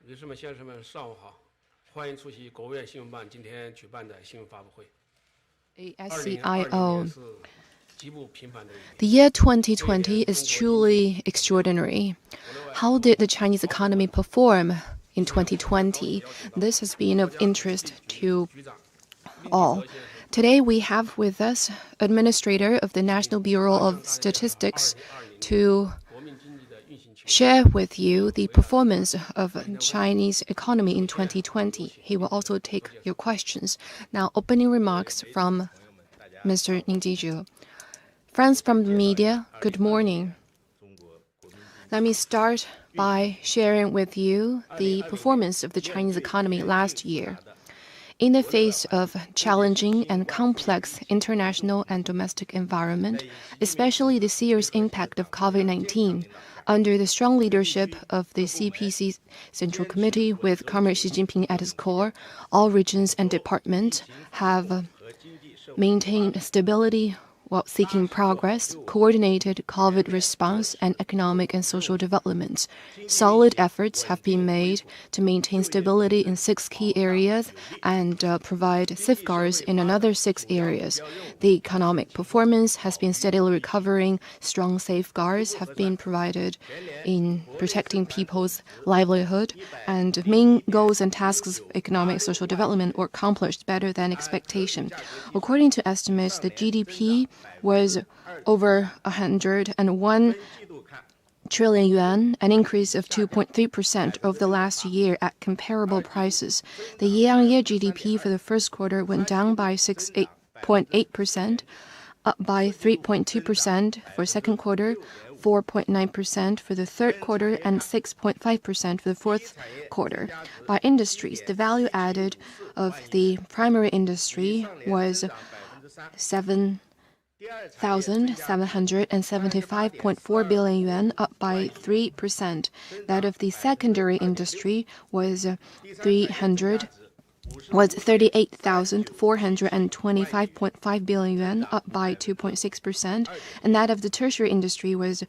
女士们、先生们，上午好！欢迎出席国务院新闻办今天举办的新闻发布会。ASCIO. 是极不平凡的一年。The year 2020 is truly extraordinary. How did the Chinese economy perform in 2020? This has been of interest to all. Today we have with us Administrator of the National Bureau of Statistics to share with you the performance of Chinese economy in 2020. He will also take your questions. Now, opening remarks from Mr. Ning Jizhu. Friends from the media, good morning. Let me start by sharing with you the performance of the Chinese economy last year. In the face of challenging and complex international and domestic environment, especially the serious impact of COVID-19, under the strong leadership of the CPC Central Committee with Comrade Xi Jinping at its core, all regions and departments have maintained stability while seeking progress, coordinated COVID response, and economic and social development. Solid efforts have been made to maintain stability in 6 key areas and provide safeguards in another 6 areas. The economic performance has been steadily recovering. Strong safeguards have been provided in protecting people's livelihood, and main goals and tasks of economic and social development were accomplished better than expectation. According to estimates, the GDP was over 101 trillion yuan, an increase of 2.3% over the last year at comparable prices. The year-on-year GDP for the first quarter went down by 6.8%, up by 3.2% for second quarter, 4.9% for the third quarter, and 6.5% for the fourth quarter. By industries, the value added of the primary industry was 7,775.4 billion yuan, up by 3%. That of the secondary industry was 38,425.5 billion yuan, up by 2.6%, and that of the tertiary industry was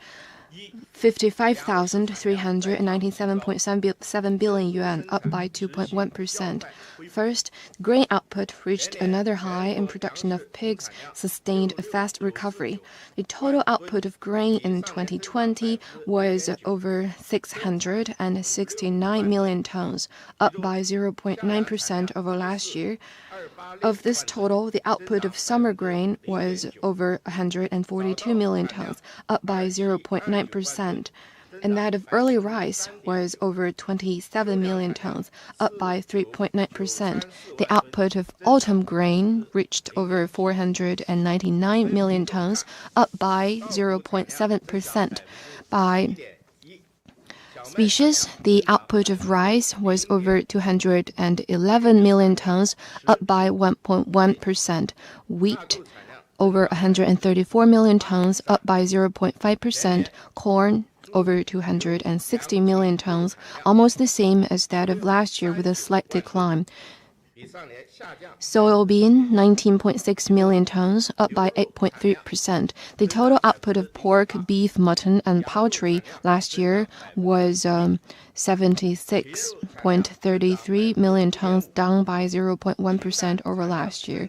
55,397.7 billion yuan, up by 2.1%. First, grain output reached another high, and production of pigs sustained a fast recovery. The total output of grain in 2020 was over 669 million tons, up by 0.9% over last year. Of this total, the output of summer grain was over 142 million tons, up by 0.9%. And that of early rice was over 27 million tons, up by 3.9%. The output of autumn grain reached over 499 million tons, up by 0.7%. By species, the output of rice was over 211 million tons, up by 1.1%. Wheat, over 134 million tons, up by 0.5%. Corn, over 260 million tons, almost the same as that of last year with a slight decline. Soybean, 19.6 million tons, up by 8.3%. The total output of pork, beef, mutton, and poultry last year was 76.33 million tons, down by 0.1% over last year.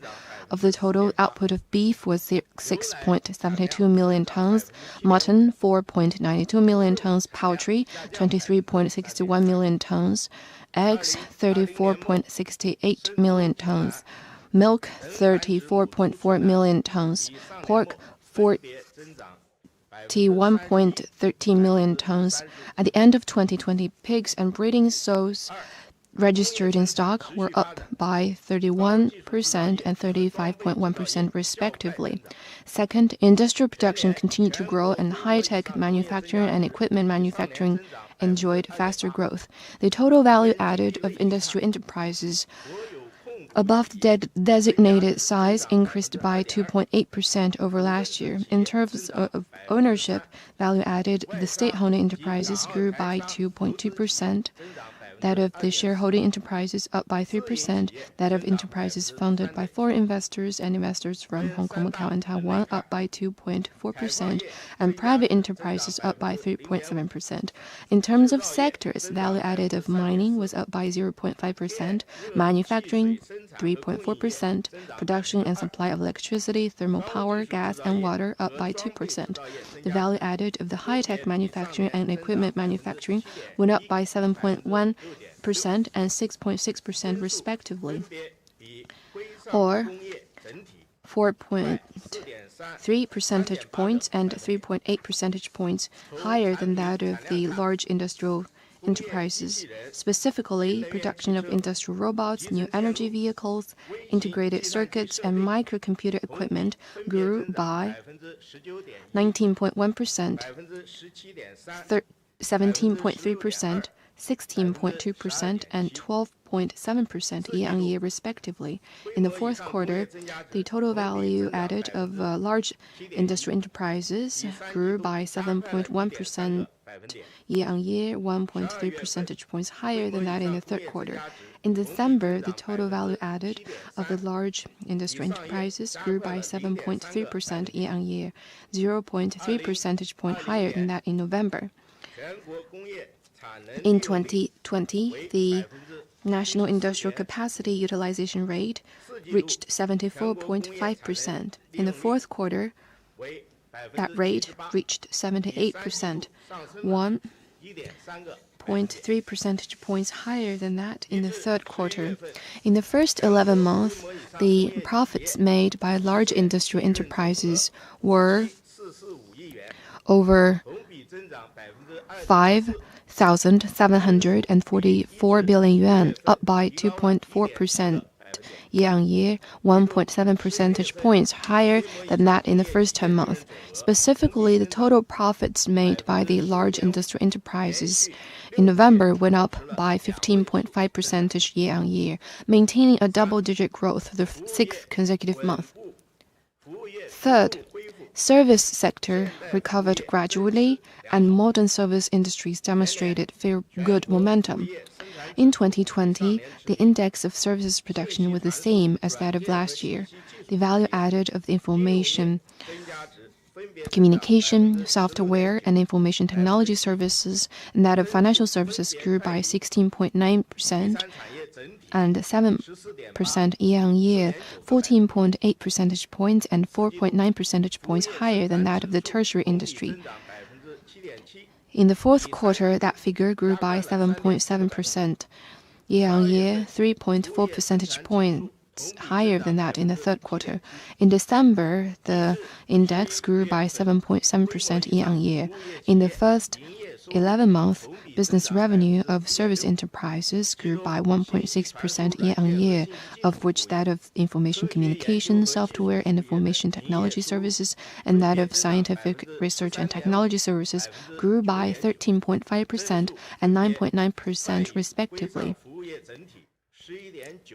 Of the total output of beef was 6.72 million tons, mutton 4.92 million tons, poultry 23.61 million tons, eggs 34.68 million tons, milk 34.4 million tons, pork 41.13 million tons. At the end of 2020, pigs and breeding sows registered in stock were up by 31% and 35.1% respectively. Second, industrial production continued to grow, and high-tech manufacturing and equipment manufacturing enjoyed faster growth. The total value added of industrial enterprises above the designated size increased by 2.8% over last year. In terms of ownership, value added of the state-owned enterprises grew by 2.2%. That of the shareholding enterprises up by 3%. That of enterprises funded by foreign investors and investors from Hong Kong, Macau, and Taiwan up by 2.4%. And private enterprises up by 3.7%. In terms of sectors, value added of mining was up by 0.5%, manufacturing 3.4%, production and supply of electricity, thermal power, gas, and water up by 2%. The value added of the high-tech manufacturing and equipment manufacturing went up by 7.1% and 6.6% respectively, or 4.3 percentage points and 3.8 percentage points higher than that of the large industrial enterprises. Specifically, production of industrial robots, new energy vehicles, integrated circuits, and microcomputer equipment grew by 19.1%, 17.3%, 16.2%, and 12.7% year-on-year respectively. In the fourth quarter, the total value added of large industrial enterprises grew by 7.1% year-on-year, 1.3 percentage points higher than that in the third quarter. In December, the total value added of the large industrial enterprises grew by 7.3% year-on-year, 0.3 percentage point higher than that in November. In 2020, the national industrial capacity utilization rate reached 74.5%. In the fourth quarter, that rate reached 78%, 1.3 percentage points higher than that in the third quarter. In the first 11 months, the profits made by large industrial enterprises were over 5,744 billion yuan, up by 2.4% year-on-year, 1.7 percentage points higher than that in the first 10 months. Specifically, the total profits made by the large industrial enterprises in November went up by 15.5% year-on-year, maintaining a double-digit growth for the sixth consecutive month. Third, service sector recovered gradually, and modern service industries demonstrated very good momentum. In 2020, the index of services production was the same as that of last year. The value added of the information communication, software, and information technology services, and that of financial services grew by 16.9% and 7% year-on-year, 14.8 percentage points and 4.9 percentage points higher than that of the tertiary industry. In the fourth quarter, that figure grew by 7.7% year-on-year, 3.4 percentage points higher than that in the third quarter. In December, the index grew by 7.7% year-on-year. In the first 11 months, business revenue of service enterprises grew by 1.6% year-on-year, of which that of information communication, software, and information technology services, and that of scientific research and technology services grew by 13.5% and 9.9% respectively.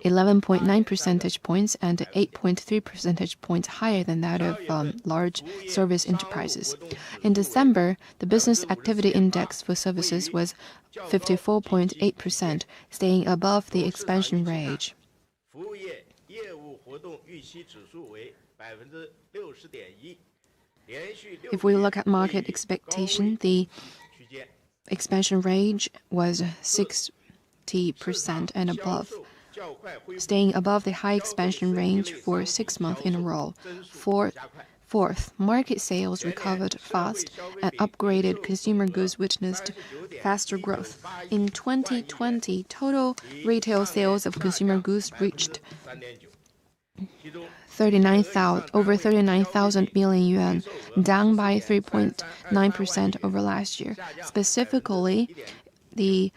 11.9 percentage points and 8.3 percentage points higher than that of large service enterprises. In December, the business activity index for services was 54.8%, staying above the expansion range. If we look at market expectation, the expansion range was 60% and above, staying above the high expansion range for 6 months in a row. Fourth, market sales recovered fast and upgraded consumer goods witnessed faster growth. In 2020, total retail sales of consumer goods reached over 39,000 billion yuan, down by 3.9% over last year. Specifically, the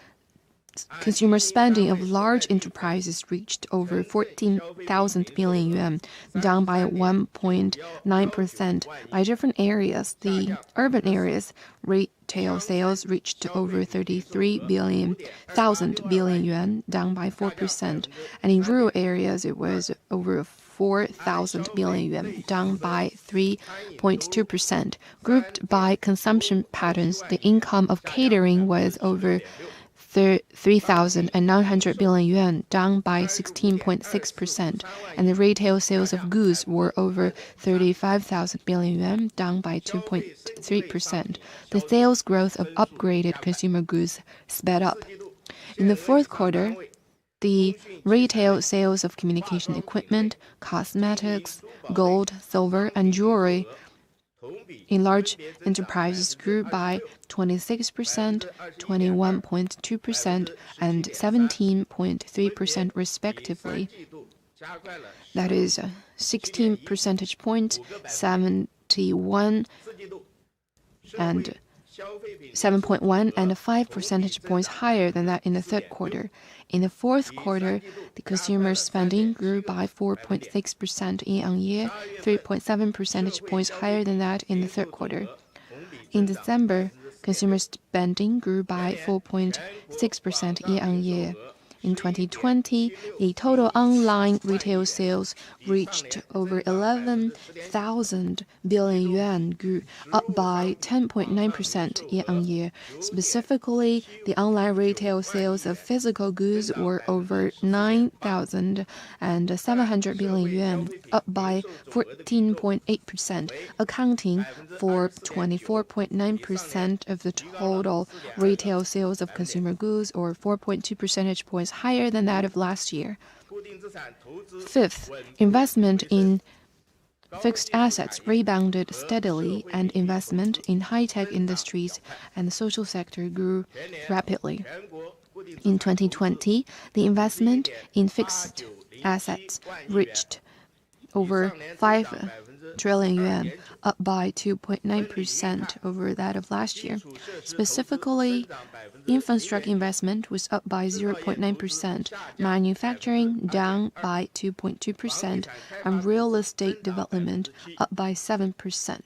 consumer spending of large enterprises reached over 14,000 billion yuan, down by 1.9%. By different areas, the urban areas retail sales reached over 33,000 billion yuan, down by 4%. And in rural areas, it was over 4,000 billion yuan, down by 3.2%. Grouped by consumption patterns, the income of catering was over 3,900 billion yuan, down by 16.6%, and the retail sales of goods were over 35,000 billion yuan, down by 2.3%. The sales growth of upgraded consumer goods sped up. In the fourth quarter, the retail sales of communication equipment, cosmetics, gold, silver, and jewelry in large enterprises grew by 26%, 21.2%, and 17.3% respectively. That is 16 percentage points, 71 and 7.1 and 5 percentage points higher than that in the third quarter. In the fourth quarter, the consumer spending grew by 4.6% year-on-year, 3.7 percentage points higher than that in the third quarter. In December, consumer spending grew by 4.6% year-on-year. In 2020, the total online retail sales reached over 11,000 billion yuan, grew up by 10.9% year-on-year. Specifically, the online retail sales of physical goods were over 9,700 billion yuan, up by 14.8%, accounting for 24.9% of the total retail sales of consumer goods, or 4.2 percentage points higher than that of last year. Fifth, investment in fixed assets rebounded steadily, and investment in high-tech industries and the social sector grew rapidly. In 2020, the investment in fixed assets reached over 5 trillion yuan, up by 2.9% over that of last year. Specifically, infrastructure investment was up by 0.9%, manufacturing down by 2.2%, and real estate development up by 7%.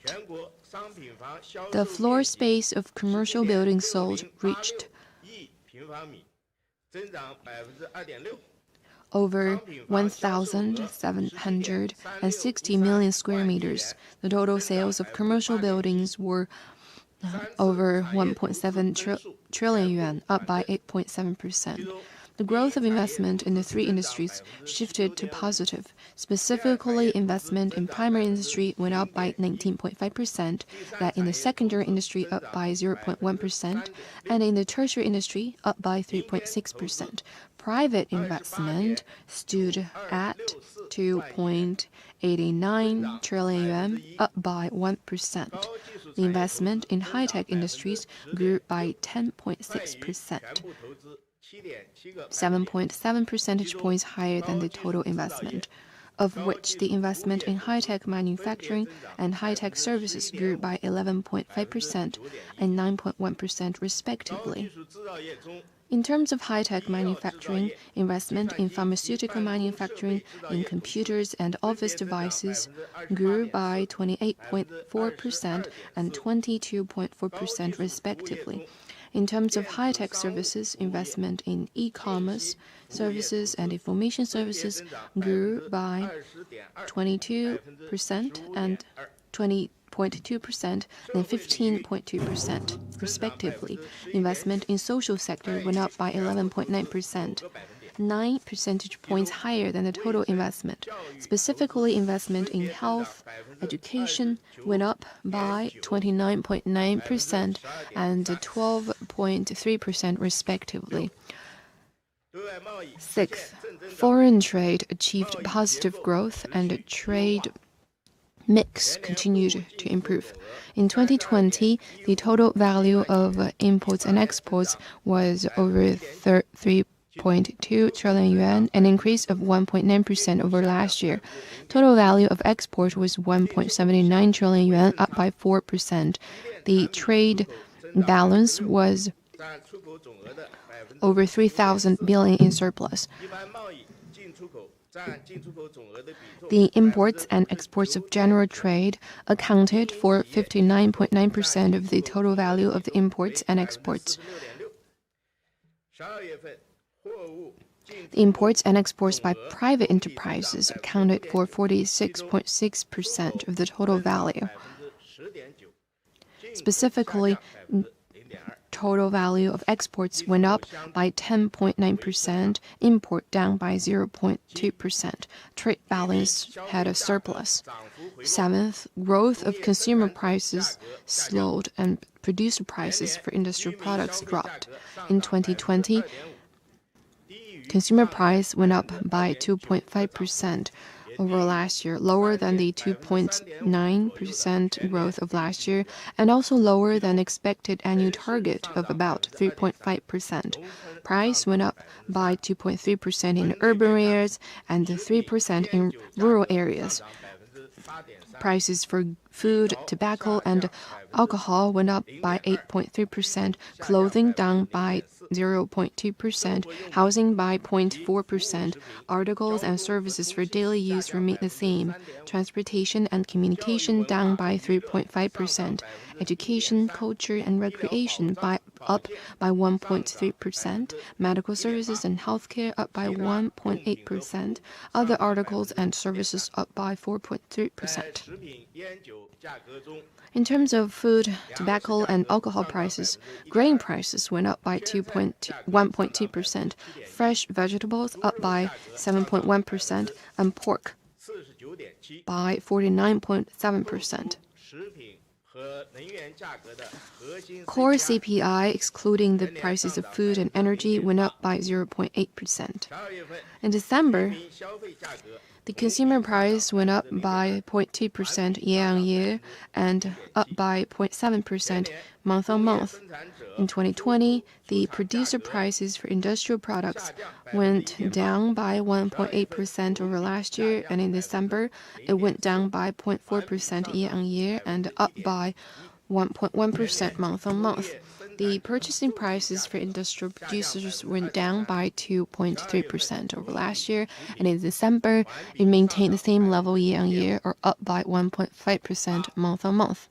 The floor space of commercial buildings sold reached over 1,760 million square meters. The total sales of commercial buildings were over 1.7 trillion yuan, up by 8.7%. The growth of investment in the three industries shifted to positive. Specifically, investment in primary industry went up by 19.5%, that in the secondary industry up by 0.1%, and in the tertiary industry up by 3.6%. Private investment stood at 2.89 trillion yuan, up by 1%. The investment in high-tech industries grew by 10.6%. 7.7 percentage points higher than the total investment, of which the investment in high-tech manufacturing and high-tech services grew by 11.5% and 9.1% respectively. In terms of high-tech manufacturing, investment in pharmaceutical manufacturing, in computers and office devices grew by 28.4% and 22.4% respectively. In terms of high-tech services, investment in e-commerce services and information services grew by 22% and 20.2% and 15.2%, respectively. Investment in social sector went up by 11.9%. 9 percentage points higher than the total investment. Specifically, investment in health, education went up by 29.9% and 12.3% respectively. Sixth, foreign trade achieved positive growth and trade mix continued to improve. In 2020, the total value of imports and exports was over 3.2 trillion yuan, an increase of 1.9% over last year. Total value of export was 1.79 trillion yuan, up by 4%. The trade balance was over 3,000 billion in surplus. The imports and exports of general trade accounted for 59.9% of the total value of the imports and exports. The imports and exports by private enterprises accounted for 46.6% of the total value. Specifically, total value of exports went up by 10.9%, import down by 0.2%. Trade balance had a surplus. Seventh, growth of consumer prices slowed and producer prices for industrial products dropped. In 2020, consumer price went up by 2.5% over last year, lower than the 2.9% growth of last year, and also lower than expected annual target of about 3.5%. Price went up by 2.3% in urban areas and 3% in rural areas. Prices for food, tobacco, and alcohol went up by 8.3%, clothing down by 0.2%, housing by 0.4%, articles and services for daily use remained the same, transportation and communication down by 3.5%, education, culture, and recreation up by 1.3%, medical services and healthcare up by 1.8%, other articles and services up by 4.3%. In terms of food, tobacco, and alcohol prices, grain prices went up by 1.2%, fresh vegetables up by 7.1%, and pork by 49.7%. Core CPI, excluding the prices of food and energy, went up by 0.8%. In December, the consumer price went up by 0.2% year-on-year and up by 0.7% month-on-month. In 2020, the producer prices for industrial products went down by 1.8% over last year, and in December, it went down by 0.4% year-on-year and up by 1.1% month-on-month. The purchasing prices for industrial producers went down by 2.3% over last year, and in December, it maintained the same level year-on-year or up by 1.5% month-on-month.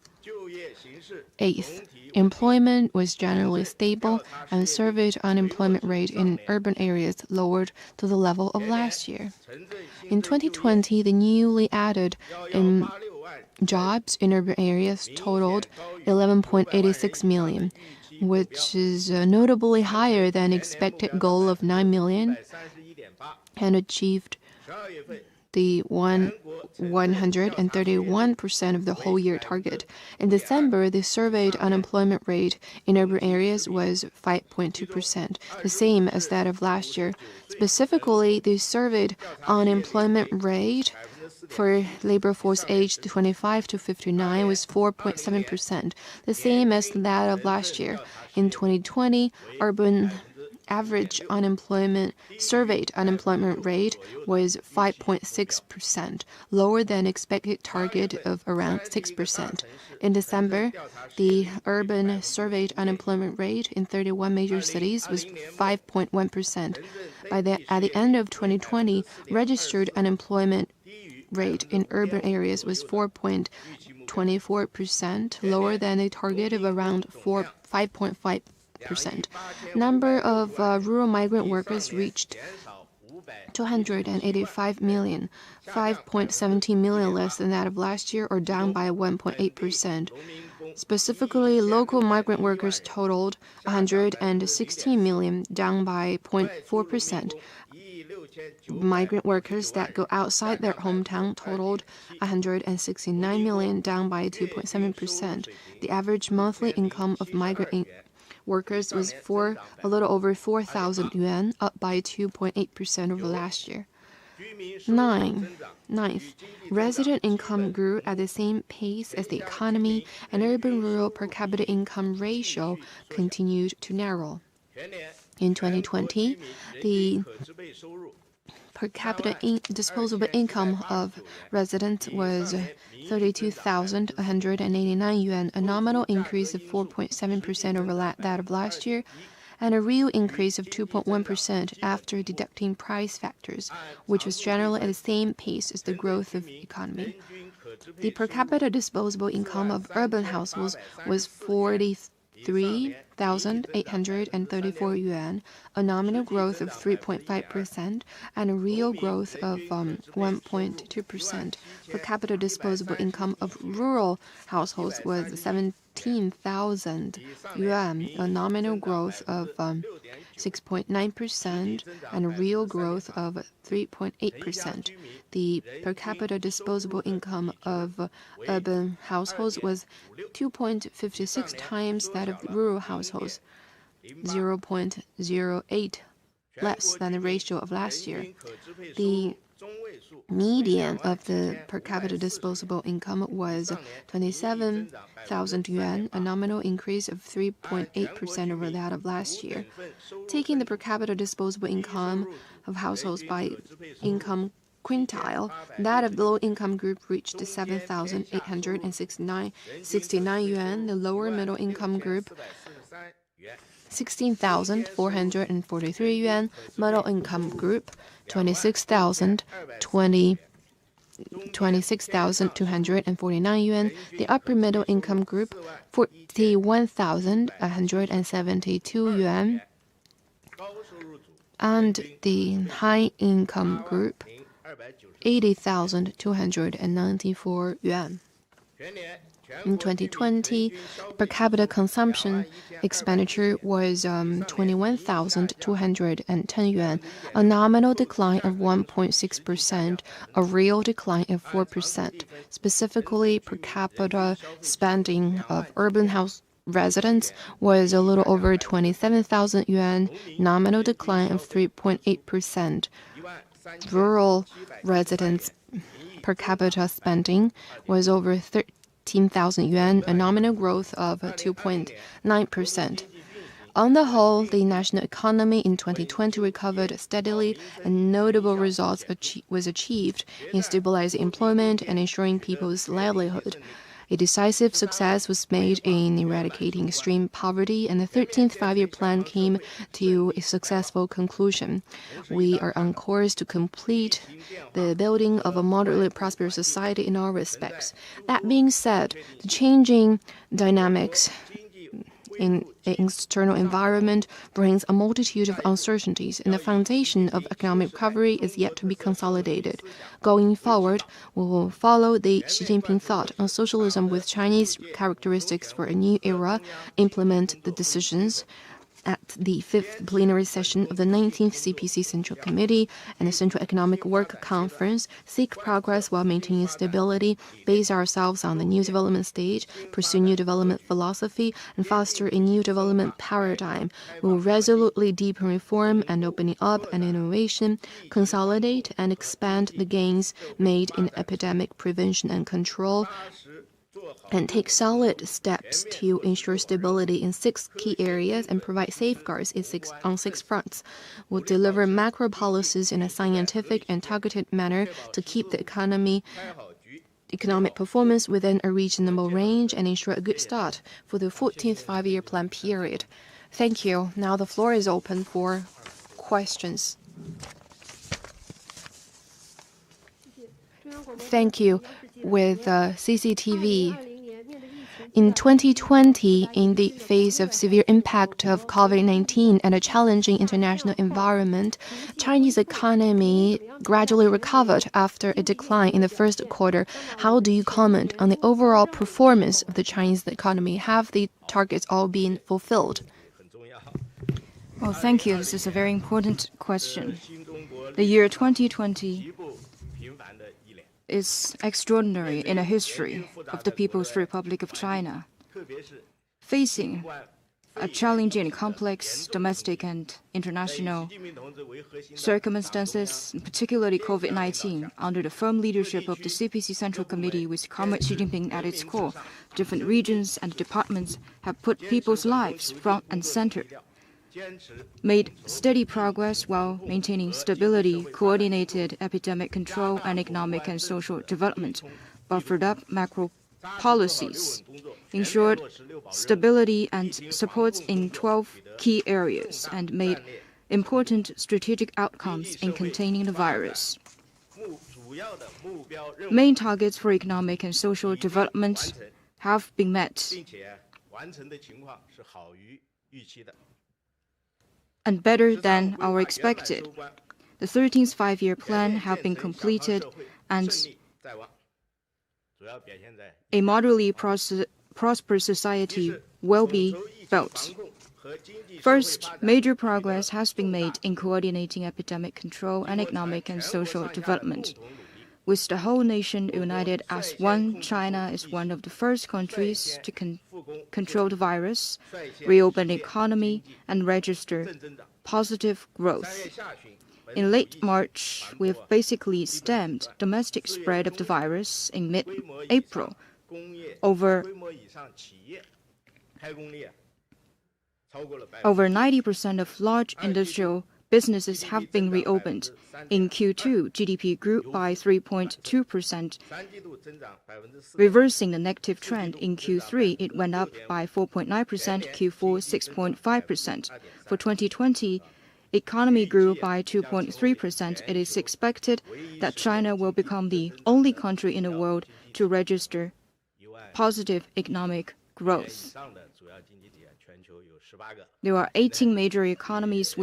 Eighth, employment was generally stable and surveyed unemployment rate in urban areas lowered to the level of last year. In 2020, the newly added jobs in urban areas totaled 11.86 million, which is notably higher than expected goal of 9 million and achieved the 131% of the whole year target. In December, the surveyed unemployment rate in urban areas was 5.2%, the same as that of last year. Specifically, the surveyed unemployment rate for labor force aged 25 to 59 was 4.7%, the same as that of last year. In 2020, urban average surveyed unemployment rate was 5.6%, lower than expected target of around 6%. In December, the urban surveyed unemployment rate in 31 major cities was 5.1%. At the end of 2020, registered unemployment rate in urban areas was 4.24%, lower than a target of around 5.5%. Number of rural migrant workers reached 285 million, 5.17 million less than that of last year, or down by 1.8%. Specifically, local migrant workers totaled 116 million, down by 0.4%. Migrant workers that go outside their hometown totaled 169 million, down by 2.7%. The average monthly income of migrant workers was a little over 4,000 yuan, up by 2.8% over last year. Ninth, resident income grew at the same pace as the economy, and urban-rural per capita income ratio continued to narrow. In 2020, the per capita disposable income of residents was 32,189 yuan, a nominal increase of 4.7% over that of last year, and a real increase of 2.1% after deducting price factors, which was generally at the same pace as the growth of the economy. The per capita disposable income of urban households was 43 26,834 yuan, a nominal growth of 3.5% and a real growth of 1.2%. Per capita disposable income of rural households was 17,000 yuan, a nominal growth of 6.9% and a real growth of 3.8%. The per capita disposable income of urban households was 2.56 times that of rural households, 0.08 less than the ratio of last year. The median of the per capita disposable income was 27,000 yuan, a nominal increase of 3.8% over that of last year. Taking the per capita disposable income of households by income quintile, that of the low-income group reached 7,869 yuan, the lower middle-income group 16,443 yuan, middle-income group 26,249 yuan, the upper middle-income group 41,172 yuan, and the high-income group 80,294 yuan. In 2020, per capita consumption expenditure was 21,210 yuan, a nominal decline of 1.6%, a real decline of 4%. Specifically, per capita spending of urban house residents was a little over 27,000 yuan, nominal decline of 3.8%. Rural residents' per capita spending was over 13,000 yuan, a nominal growth of 2.9%. On the whole, the national economy in 2020 recovered steadily, and notable results was achieved in stabilizing employment and ensuring people's livelihood. A decisive success was made in eradicating extreme poverty, and the 13th Five-Year Plan came to a successful conclusion. We are on course to complete the building of a moderately prosperous society in all respects. That being said, the changing dynamics in the external environment brings a multitude of uncertainties, and the foundation of economic recovery is yet to be consolidated. Going forward, we will follow the Xi Jinping thought on socialism with Chinese characteristics for a new era, implement the decisions at the 5th plenary session of the 19th CPC Central Committee and the Central Economic Work Conference, seek progress while maintaining stability, base ourselves on the new development stage, pursue new development philosophy, and foster a new development paradigm. We will resolutely deepen reform and opening up and innovation, consolidate and expand the gains made in epidemic prevention and control, and take solid steps to ensure stability in 6 key areas and provide safeguards on 6 fronts. We'll deliver macro policies in a scientific and targeted manner to keep the economic performance within a reasonable range and ensure a good start for the 14th Five-Year Plan period. Thank you. Now the floor is open for questions. Thank you. With CCTV, in 2020, in the face of severe impact of COVID-19 and a challenging international environment, Chinese economy gradually recovered after a decline in the first quarter. How do you comment on the overall performance of the Chinese economy? Have the targets all been fulfilled? Well, thank you. This is a very important question. The year 2020 is extraordinary in the history of the People's Republic of China. Facing a challenging and complex domestic and international circumstances, particularly COVID-19, under the firm leadership of the CPC Central Committee with Comrade Xi Jinping at its core, different regions and departments have put people's lives front and center, made steady progress while maintaining stability, coordinated epidemic control and economic and social development, buffered up macro policies, ensured stability and supports in 12 key areas, and made important strategic outcomes in containing the virus. Main targets for economic and social development have been met. and better than our expected. The 13th five-year plan have been completed, and a moderately prosperous society will be built. First, major progress has been made in coordinating epidemic control and economic and social development. With the whole nation united as one, China is one of the first countries to control the virus, reopen the economy, and register positive growth. In late March, we have basically stemmed domestic spread of the virus in mid-April. Over 90% of large industrial businesses have been reopened. In Q2, GDP grew by 3.2%, reversing the negative trend. In Q3, it went up by 4.9%, Q4 6.5%. For 2020, economy grew by 2.3%. It is expected that China will become the only country in the world to register positive economic growth. There are 18 major economies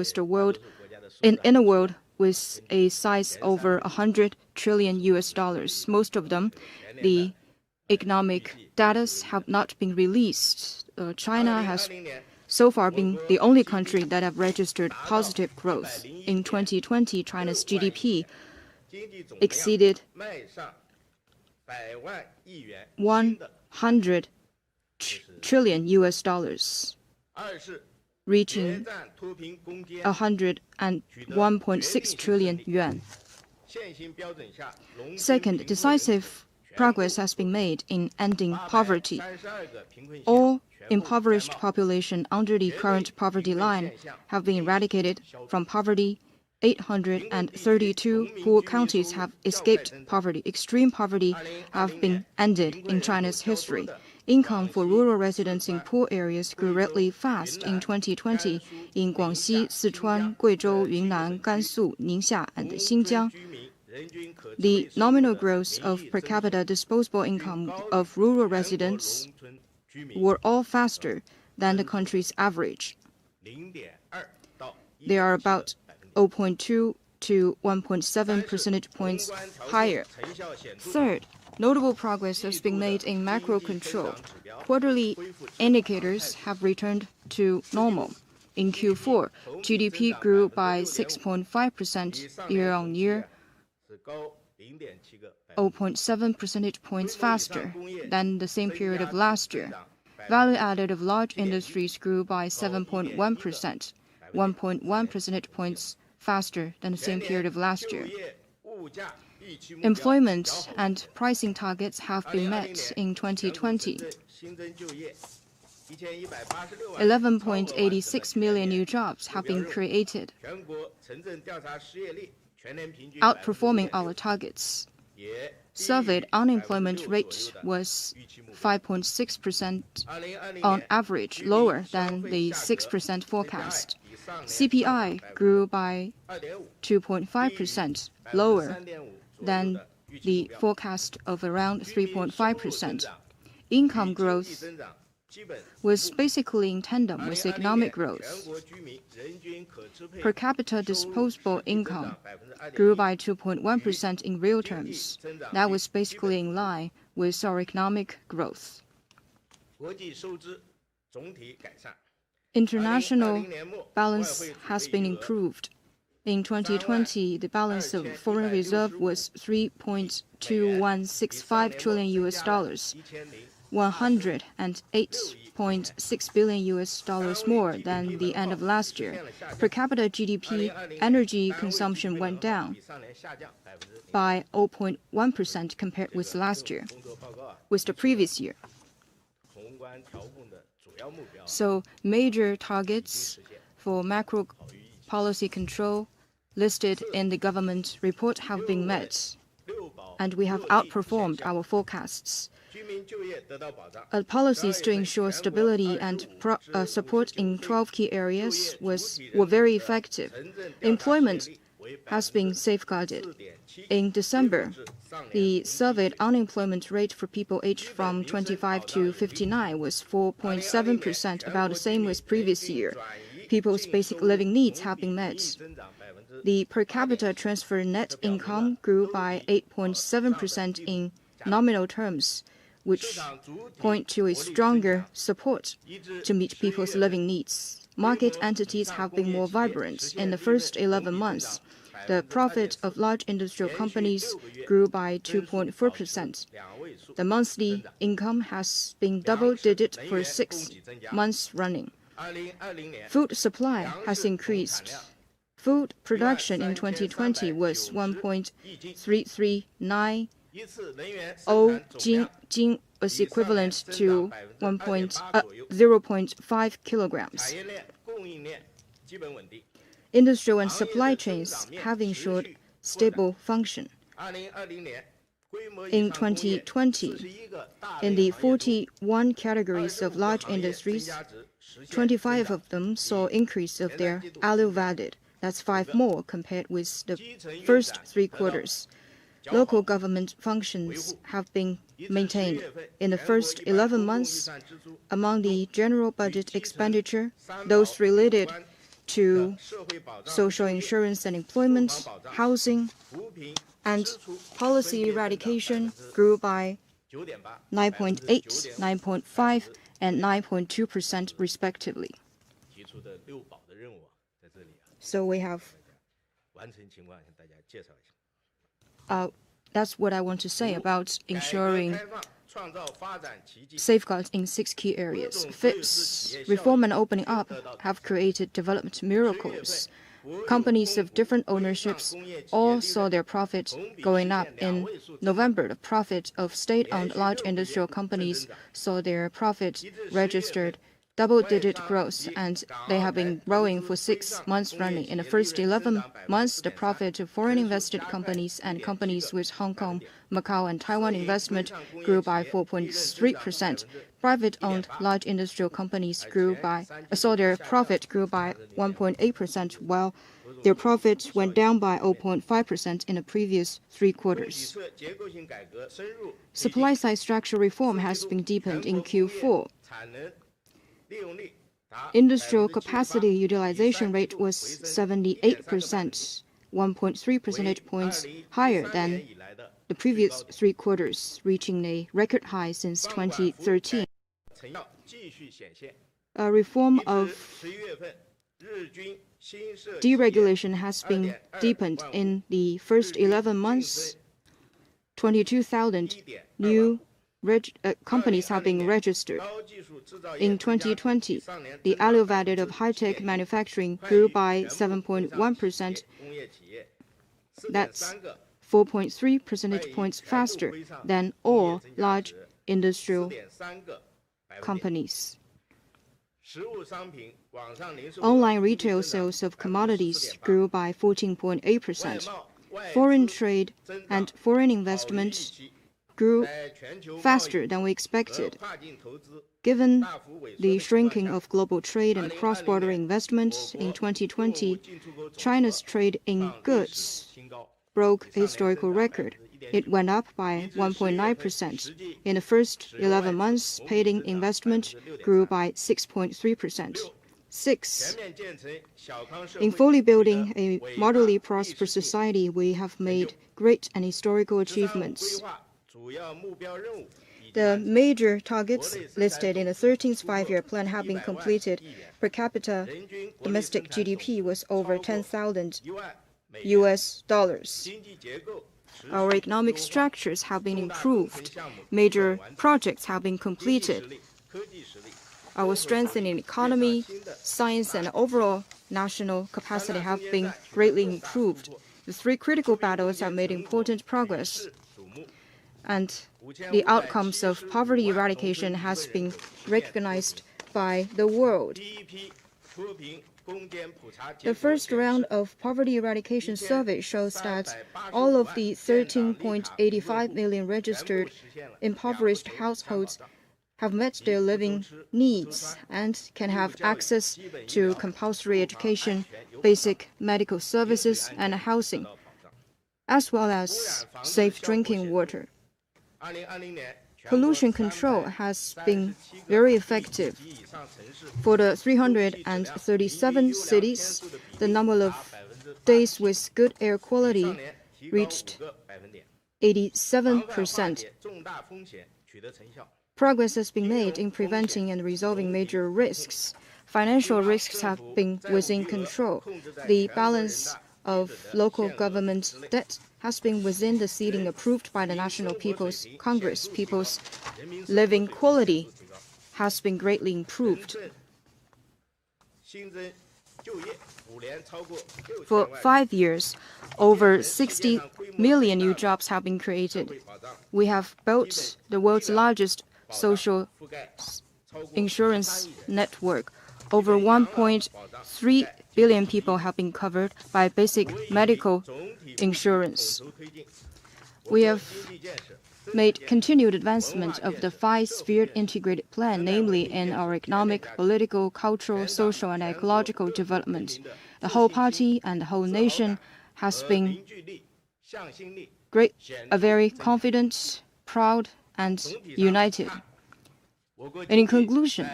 in a world with a size over 100 trillion US dollars. Most of them, the economic data have not been released. China has so far been the only country that have registered positive growth. In 2020, China's GDP exceeded 100 trillion US dollars, reaching 101.6 trillion yuan. Second, decisive progress has been made in ending poverty. All impoverished population under the current poverty line have been eradicated from poverty. 832 poor counties have escaped poverty. Extreme poverty have been ended in China's history. Income for rural residents in poor areas grew really fast in 2020 in Guangxi, Sichuan, Guizhou, Yunnan, Gansu, Ningxia, and Xinjiang. The nominal growth of per capita disposable income of rural residents were all faster than the country's average. They are about 0.2 to 1.7 percentage points higher. Third, notable progress has been made in macro control. Quarterly indicators have returned to normal. In Q4, GDP grew by 6.5% year-on-year, 0.7 percentage points faster than the same period of last year. Value added of large industries grew by 7.1%, 1.1 percentage points faster than the same period of last year. Employment and pricing targets have been met in 2020. 11.86 million new jobs have been created, outperforming our targets. Surveyed unemployment rate was 5.6% on average, lower than the 6% forecast. CPI grew by 2.5%, lower than the forecast of around 3.5%. Income growth was basically in tandem with economic growth. Per capita disposable income grew by 2.1% in real terms. That was basically in line with our economic growth. International balance has been improved. In 2020, the balance of foreign reserve was 3.2165 trillion US dollars, 108.6 billion US dollars more than the end of last year. Per capita GDP, energy consumption went down by 0.1% compared with last year, with the previous year. So major targets for macro policy control listed in the government report have been met, and we have outperformed our forecasts. Policies to ensure stability and support in 12 key areas were very effective. Employment has been safeguarded. In December, the surveyed unemployment rate for people aged from 25 to 59 was 4.7%, about the same as previous year. People's basic living needs have been met. The per capita transfer net income grew by 8.7% in nominal terms, which point to a stronger support to meet people's living needs. Market entities have been more vibrant. In the first 11 months, the profit of large industrial companies grew by 2.4%. The monthly income has been double-digit for 6 months running. Food supply has increased. Food production in 2020 was 1.3390 jing, is equivalent to 0.5 kilograms. Industrial and supply chains have ensured stable function. In 2020, in the 41 categories of large industries, 25 of them saw increase of their value-added. That's 5 more compared with the first 3 quarters. Local government functions have been maintained. In the first 11 months, among the general budget expenditure, those related to social insurance and employment, housing, and policy eradication grew by 9.8%, 9.5%, and 9.2% respectively. So we have that's what I want to say about ensuring safeguards in 6 key areas. First, reform and opening up have created development miracles. Companies of different ownerships all saw their profit going up. In November, the profit of state-owned large industrial companies saw their profit registered double-digit growth, and they have been growing for 6 months running. In the first 11 months, the profit of foreign invested companies and companies with Hong Kong, Macau, and Taiwan investment grew by 4.3%. Private-owned large industrial companies saw their profit grew by 1.8%, while their profit went down by 0.5% in the previous 3 quarters. Supply-side structural reform has been deepened in Q4. Industrial capacity utilization rate was 78%, 1.3 percentage points higher than the previous 3 quarters, reaching a record high since 2013. A reform of deregulation has been deepened. In the first 11 months, 22,000 new companies have been registered. In 2020, the value-added of high-tech manufacturing grew by 7.1%. That's 4.3 percentage points faster than all large industrial companies. Online retail sales of commodities grew by 14.8%. Foreign trade and foreign investment grew faster than we expected. Given the shrinking of global trade and cross-border investment in 2020, China's trade in goods broke a historical record. It went up by 1.9%. In the first 11 months, paid-in investment grew by 6.3%. 6. In fully building a moderately prosperous society, we have made great and historical achievements. The major targets listed in the 13th five-year plan have been completed. Per capita domestic GDP was over $10,000. Our economic structures have been improved. Major projects have been completed. Our strength in economy, science, and overall national capacity have been greatly improved. The 3 critical battles have made important progress, and the outcomes of poverty eradication has been recognized by the world. The first round of poverty eradication survey shows that all of the 13.85 million registered impoverished households have met their living needs and can have access to compulsory education, basic medical services, and housing, as well as safe drinking water. Pollution control has been very effective. For the 337 cities, the number of days with good air quality reached 87%. Progress has been made in preventing and resolving major risks. Financial risks have been within control. The balance of local government debt has been within the ceiling approved by the National People's Congress. People's living quality has been greatly improved. For 5 years, over 60 million new jobs have been created. We have built the world's largest social insurance network. Over 1.3 billion people have been covered by basic medical insurance. We have made continued advancement of the five-sphere integrated plan, namely in our economic, political, cultural, social, and ecological development. The whole party and the whole nation has been very confident, proud, and united. And in conclusion,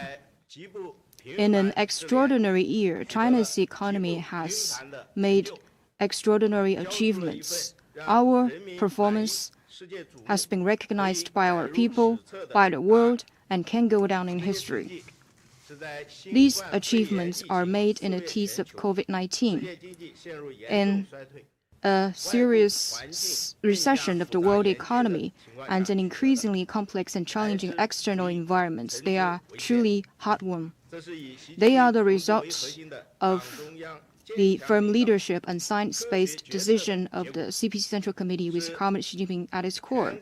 in an extraordinary year, China's economy has made extraordinary achievements. Our performance has been recognized by our people, by the world, and can go down in history. These achievements are made in the teeth of COVID-19. In a serious recession of the world economy and an increasingly complex and challenging external environment, they are truly hard-won. They are the result of the firm leadership and science-based decision of the CPC Central Committee with Comrade Xi Jinping at its core,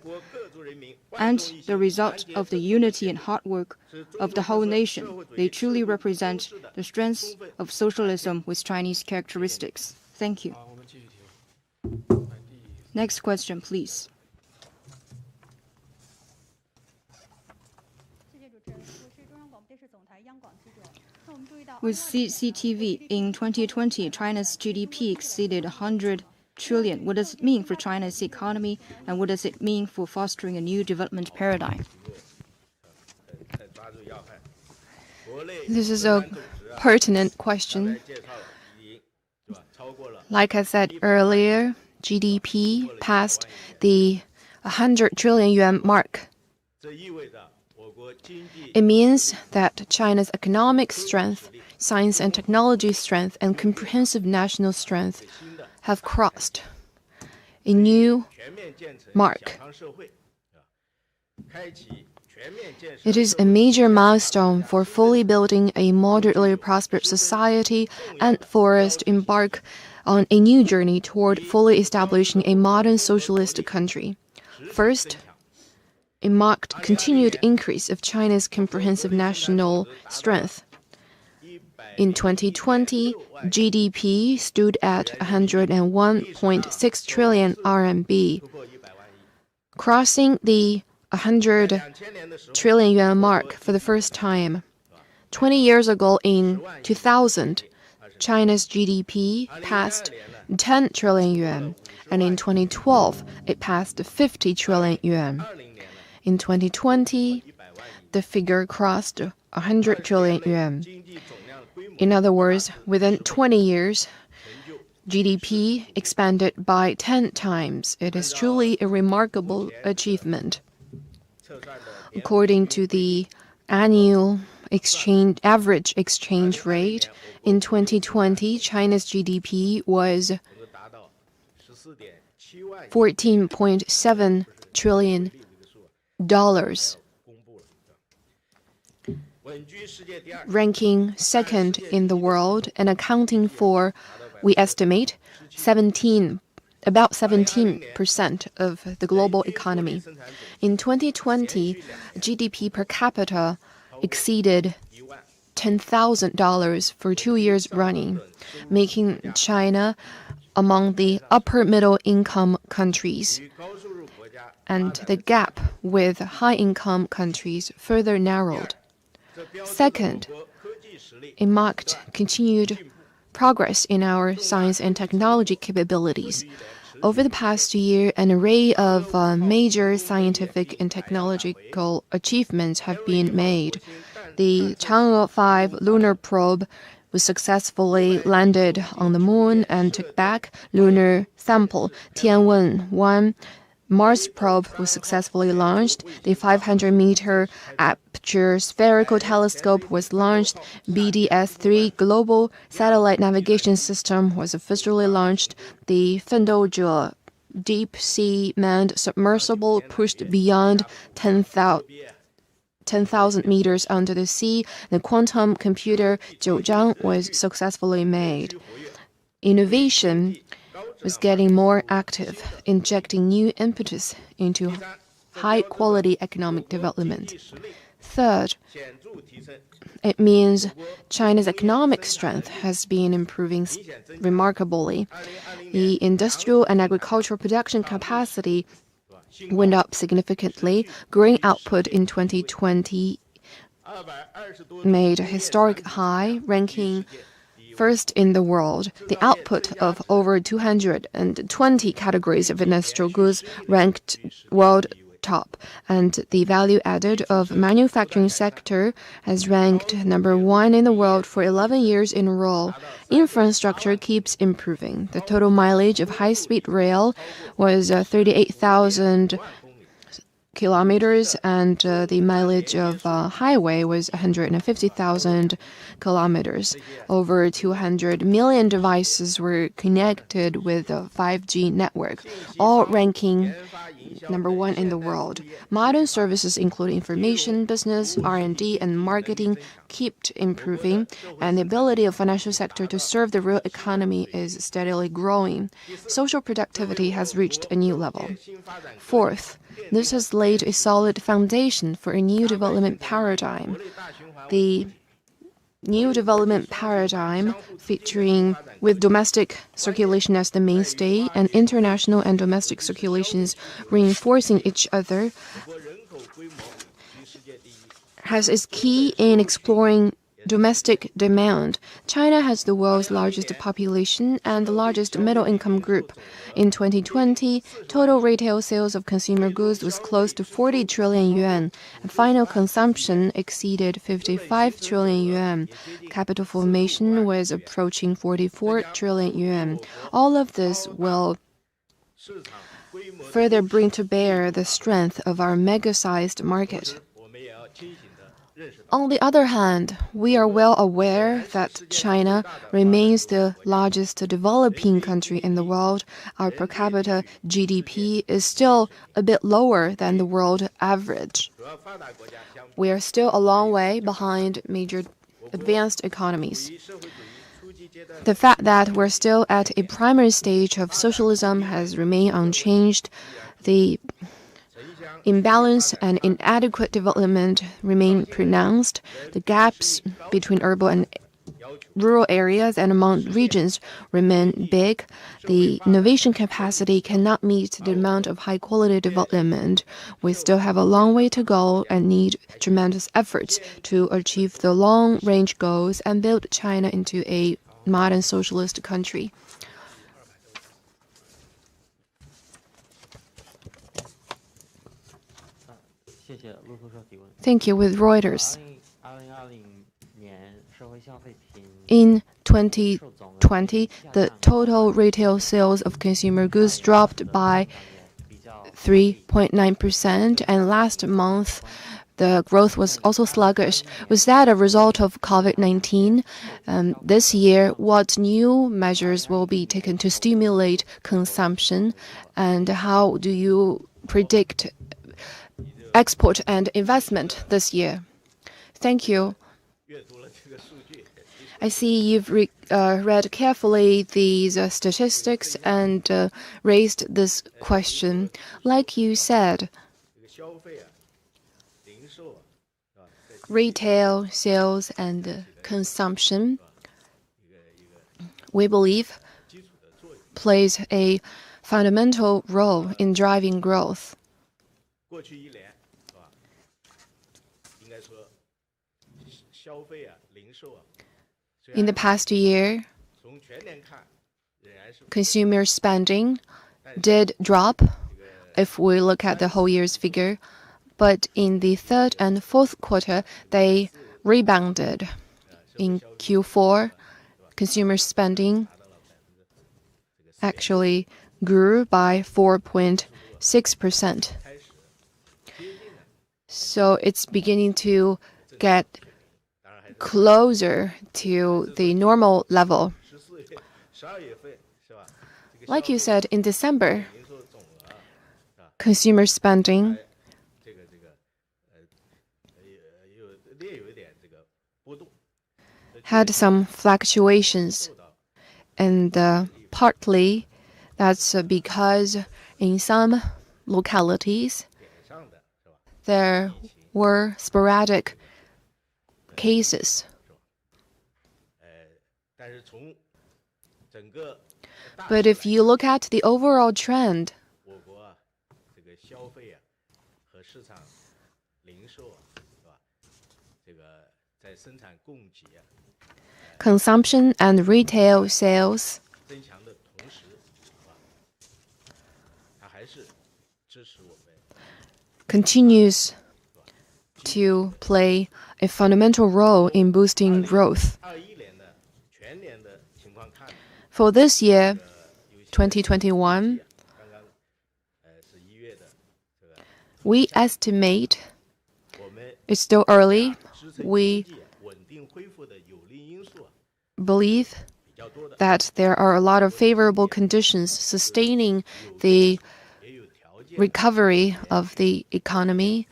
and the result of the unity and hard work of the whole nation. They truly represent the strength of socialism with Chinese characteristics. Thank you. Next question, please. With CCTV, in 2020, China's GDP exceeded 100 trillion. What does it mean for China's economy, and what does it mean for fostering a new development paradigm? This is a pertinent question. Like I said earlier, GDP passed the 100 trillion yuan mark. It means that China's economic strength, science and technology strength, and comprehensive national strength have crossed a new mark. It is a major milestone for fully building a moderately prosperous society and for us to embark on a new journey toward fully establishing a modern socialist country. First, it marked continued increase of China's comprehensive national strength. In 2020, GDP stood at 101.6 trillion RMB, crossing the 100 trillion yuan mark for the first time. 20 years ago, in 2000, China's GDP passed 10 trillion yuan, and in 2012, it passed 50 trillion yuan. In 2020, the figure crossed 100 trillion yuan. In other words, within 20 years, GDP expanded by 10 times. It is truly a remarkable achievement. According to the annual average exchange rate, in 2020, China's GDP was 14.7 trillion dollars, ranking second in the world and accounting for, we estimate, about 17% of the global economy. In 2020, GDP per capita exceeded $10,000 for 2 years running, making China among the upper middle income countries. and the gap with high-income countries further narrowed. Second, it marked continued progress in our science and technology capabilities. Over the past year, an array of major scientific and technological achievements have been made. The Chang'e 5 lunar probe was successfully landed on the moon and took back lunar sample. Tianwen-1 Mars probe was successfully launched. The 500-meter aperture spherical telescope was launched. BDS-3 global satellite navigation system was officially launched. The Fendouji deep sea manned submersible pushed beyond 10,000 meters under the sea. The quantum computer Jiuzhang was successfully made. Innovation was getting more active, injecting new impetus into high-quality economic development. Third, it means China's economic strength has been improving remarkably. The industrial and agricultural production capacity went up significantly. Grain output in 2020 made a historic high, ranking first in the world. The output of over 220 categories of industrial goods ranked world top, and the value added of manufacturing sector has ranked number 1 in the world for 11 years in a row. Infrastructure keeps improving. The total mileage of high-speed rail was 38,000 kilometers, and the mileage of highway was 150,000 kilometers. Over 200 million devices were connected with a 5G network, all ranking number 1 in the world. Modern services including information, business, R&D, and marketing kept improving, and the ability of financial sector to serve the real economy is steadily growing. Social productivity has reached a new level. Fourth, this has laid a solid foundation for a new development paradigm. The new development paradigm featuring with domestic circulation as the mainstay and international and domestic circulations reinforcing each other has its key in exploring domestic demand. China has the world's largest population and the largest middle-income group. In 2020, total retail sales of consumer goods was close to 40 trillion yuan, and final consumption exceeded 55 trillion yuan. Capital formation was approaching 44 trillion yuan. All of this will further bring to bear the strength of our mega-sized market. On the other hand, we are well aware that China remains the largest developing country in the world. Our per capita GDP is still a bit lower than the world average. We are still a long way behind major advanced economies. The fact that we're still at a primary stage of socialism has remained unchanged. The imbalance and inadequate development remain pronounced. The gaps between urban and rural areas and among regions remain big. The innovation capacity cannot meet the demand of high-quality development. We still have a long way to go and need tremendous efforts to achieve the long-range goals and build China into a modern socialist country. Thank you. With Reuters. In 2020, the total retail sales of consumer goods dropped by 3.9%, and last month the growth was also sluggish. Was that a result of COVID-19? This year, what new measures will be taken to stimulate consumption, and how do you predict export and investment this year? Thank you. I see you've read carefully these statistics and raised this question. Like you said, retail, sales, and consumption, we believe, plays a fundamental role in driving growth. 过去一年是吧？应该说消费啊、零售啊， In the past year, 从全年看仍然是 consumer spending did drop if we look at the whole year's figure, but in the third and fourth quarter, they rebounded. In Q4, consumer spending actually grew by 4.6%. So it's beginning to get closer to the normal level. 12月份是吧？ Like you said, in December, 零售总额 consumer spending 略有一点这个波动， had some fluctuations, and partly that's because in some localities 点上的是吧？ there were sporadic cases. 但是从整个大 But if you look at the overall trend, 我国啊，这个消费啊和市场零售啊，是吧？这个在生产供给啊 consumption and retail sales 增强的同时，是吧？它还是支持我们 continues to play a fundamental role in boosting growth. 21年的全年的情况看， For this year, 有些 2021, 刚刚是1月的这个， we estimate 我们 it's still early. 支撑 We 经济稳定恢复的有利因素啊 believe 比较多的， that there are a lot of favorable conditions sustaining the 也有条件 recovery of the economy.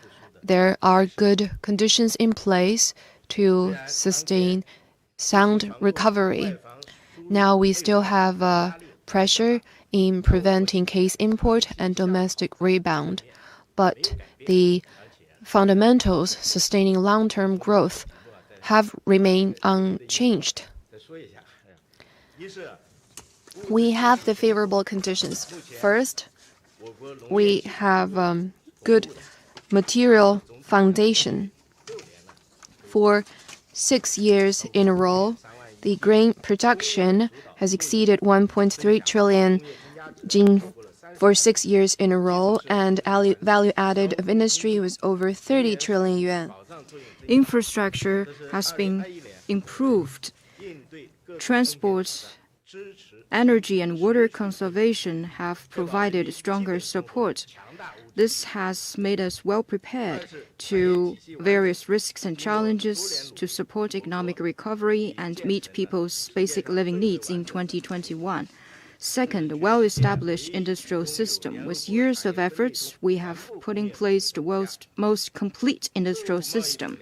There are good conditions in place to sustain sound recovery. Now we still have pressure in preventing case import and domestic rebound, but the fundamentals sustaining long-term growth have remained unchanged. 再说一下，一是 We have the favorable conditions. First, 我国农 we have good material foundation. For 6 years in a row, the grain production has exceeded 1.3 trillion jin for 6 years in a row, and value added of industry was over 30 trillion yuan. 保障作用增 Infrastructure has been improved. 应对各 Transport, 支持 energy, and water conservation have provided stronger support. 强大物质 This has made us well prepared to various risks and challenges to support economic recovery and meet people's basic living needs in 2021. Second, a well-established industrial system. With years of efforts, we have put in place the world's most complete industrial system.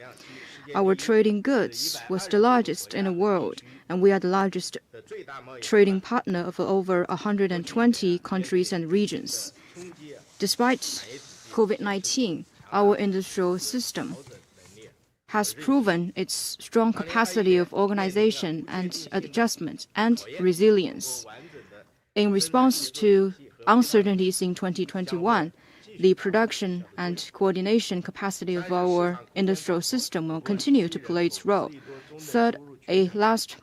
Our trading goods was the largest in the world, and we are the largest 的最大贸易 trading partner of over 120 countries and regions. 冲击啊 Despite COVID-19, our industrial system 调整能力啊 has proven its strong capacity of organization and adjustment and resilience. 完整的 In response to uncertainties in 2021, the production and coordination capacity of our industrial system will continue to play its role. Third, a vast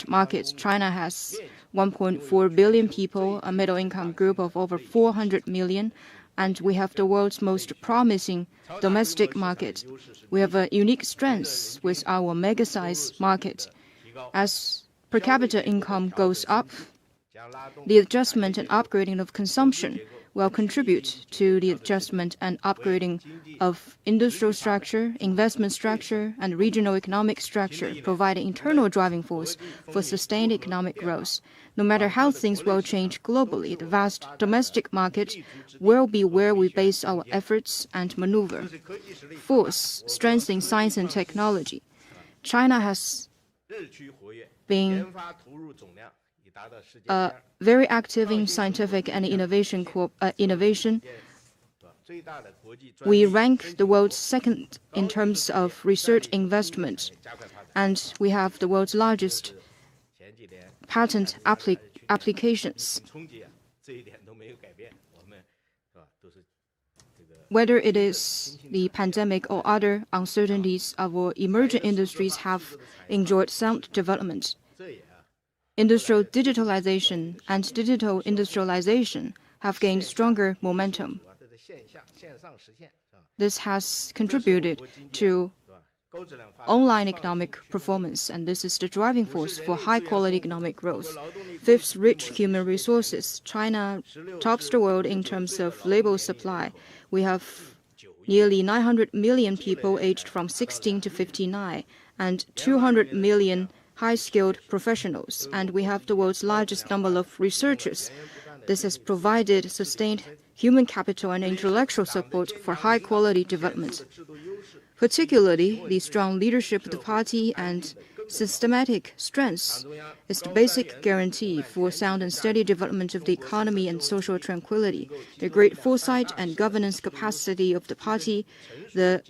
market. China has 1.4 billion people, a middle-income group of over 400 million, and we have the world's most promising domestic market. We have a unique strength with our mega-size market. As per capita income goes up, 将拉动 the adjustment and upgrading of consumption will contribute to the adjustment and upgrading of industrial structure, investment structure, and regional economic structure, providing internal driving force for sustained economic growth. No matter how things will change globally, the vast domestic market will be where we base our efforts and maneuver. 科技实力 Fourth, strengthening science and technology. China has 日趋活跃， been 研发投入总量已达到世界第二， very active in scientific and innovation. 最大的国际专 We 利 rank the world's second in terms of research investment, 加快发展。 and we have the world's largest 前几年 patent applications. 冲击啊，这一点都没有改变，我们是吧，都是这 whether it is the pandemic or other uncertainties, our emerging industries have enjoyed sound development. Industrial digitalization and digital industrialization have gained stronger momentum. This has contributed to online economic performance, and this is the driving force for high-quality economic growth. Fifth, rich human resources. China tops the world in terms of labor supply. We have nearly 900 million people aged from 16 to 59, and 200 million high-skilled professionals, and we have the world's largest number of researchers. This has provided sustained human capital and intellectual support for high-quality development. Particularly, the strong leadership of the party and systematic strength is the basic guarantee for sound and steady development of the economy and social tranquility. The great foresight and governance capacity of the party, the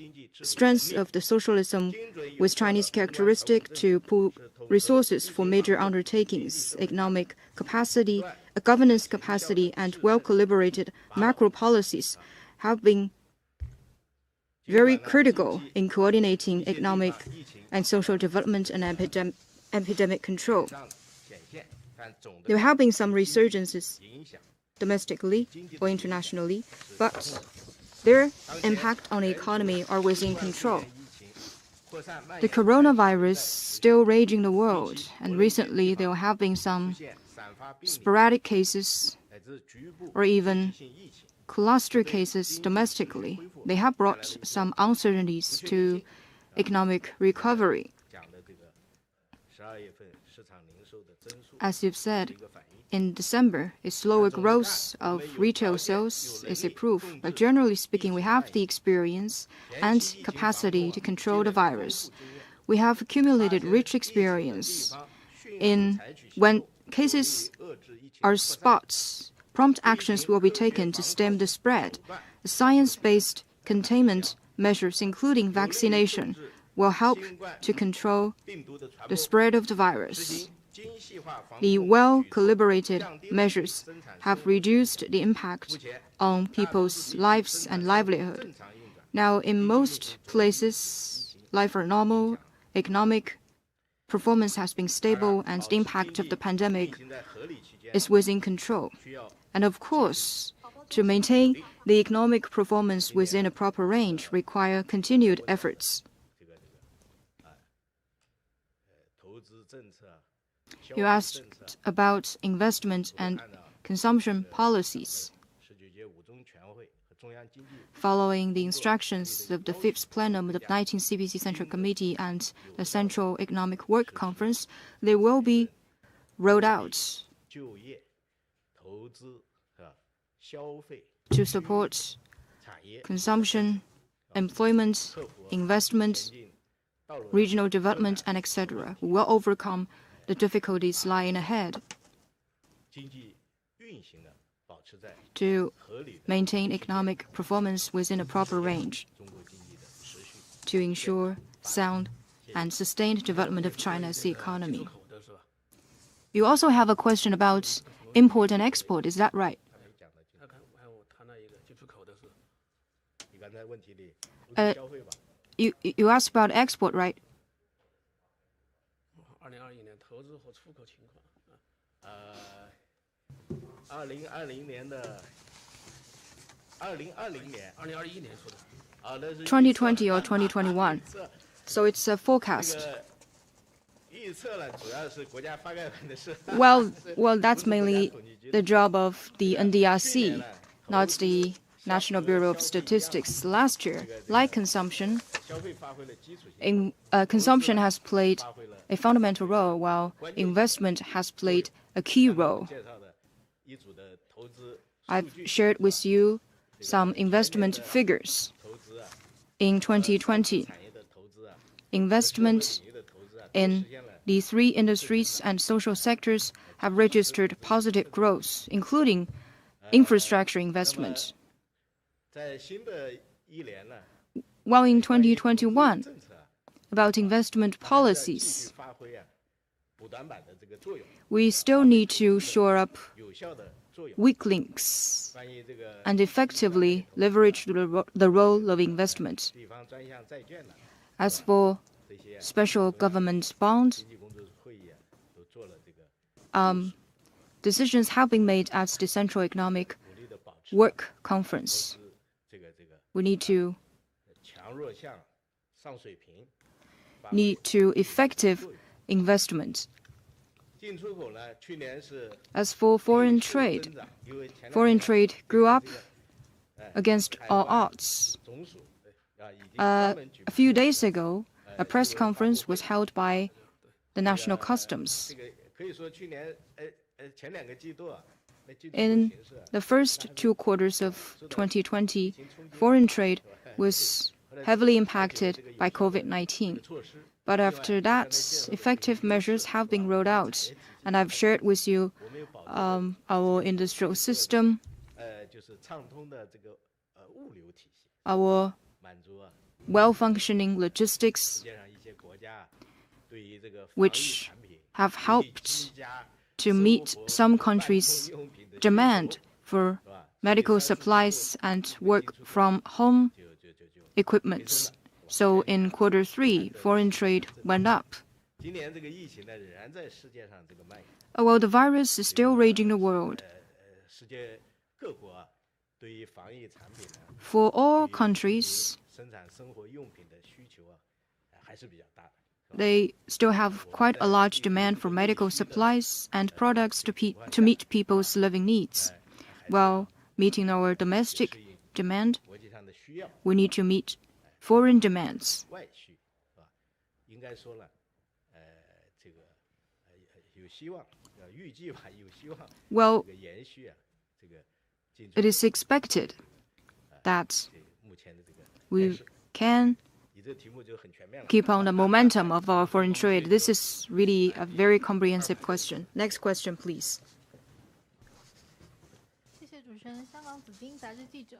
strength of the socialism with Chinese characteristic to pool resources for major undertakings, economic capacity, a governance capacity, and well-calibrated macro policies have been very critical in coordinating economic and social development and epidemic control. There have been some resurgences domestically or internationally, but their impact on the economy are within control. The coronavirus is still raging the world, and recently there have been some sporadic cases or even cluster cases domestically. They have brought some uncertainties to economic recovery. As you've said, in December, a slower growth of retail sales is a proof, but generally speaking, we have the experience and capacity to control the virus. We have accumulated rich experience in when cases are spots. Prompt actions will be taken to stem the spread. The science-based containment measures, including vaccination, will help to control the spread of the virus. The well-calibrated measures have reduced the impact on people's lives and livelihood. Now, in most places, life are normal, economic performance has been stable, and the impact of the pandemic is within control. And of course, to maintain the economic performance within a proper range require continued efforts. You asked about investment and consumption policies. Following the instructions of the Fifth Plenum of the 19th CPC Central Committee and the Central Economic Work Conference, they will be rolled out to support consumption, employment, investment, regional development, and etc. We will overcome the difficulties lying ahead to maintain economic performance within a proper range to ensure sound and sustained development of China's economy. You also have a question about import and export, is that right? You asked about export, right? Uh, 2020 or 2021. So it's a forecast. Well, that's mainly the job of the NDRC, not the National Bureau of Statistics. Last year, like consumption, consumption has played a fundamental role, while investment has played a key role. I've shared with you some investment figures. In 2020, investment in the three industries and social sectors have registered positive growth, including infrastructure investment. While in 2021, about investment policies, we still need to shore up weak links 关于这个 and effectively leverage the role of investment. 地方专项债券呢， As for 这些 special government bonds, 经济工作会议啊，都做了这个 decisions have been made at the Central Economic 努力的保持 Work Conference. 这个 We need to 强弱项上水平， need to effective investment. 进出口呢，去年是 As for foreign trade, 增长，因为前两 foreign 年 trade grew up against all odds. 总署啊已经专门举 A few days ago, a press conference was held by the National Customs. 这个可以说去年前两个季度啊，那进出口 In 形势啊 the first 2 quarters of 2020, foreign trade was heavily impacted by COVID-19. 措施， But after that, effective measures have been rolled out, and I've shared with you 我们有保证 our industrial system, 就是畅通的这个物流体系， our 满足啊 well-functioning logistics, 世界上一些国家对于这个防疫 which 产品 have 居 helped 家 to meet some countries' 用品的 demand for 是吧？ medical supplies and work from home 就 equipments. So in quarter 3, foreign trade went up. 今年这个疫情呢，仍然在世界上这个蔓延， While the virus is still raging the world, 世界各国啊对于防疫产品呢， for all countries, 生产生活用品的需求啊，还是比较大的。 they still have quite a large demand for medical supplies and products to meet people's living needs. While meeting our domestic demand, 国际上的需要 we need to meet foreign demands. 外需是吧？应该说呢，这个有希望，预计吧，有希望 Well, 这个延续啊，这个进出 it is expected that 这个目前的这个 we can 你这个题目就很全面了。 keep on the momentum of our foreign trade. This is really a very comprehensive question. Next question, please. 谢谢主持人，香港紫金杂志记者。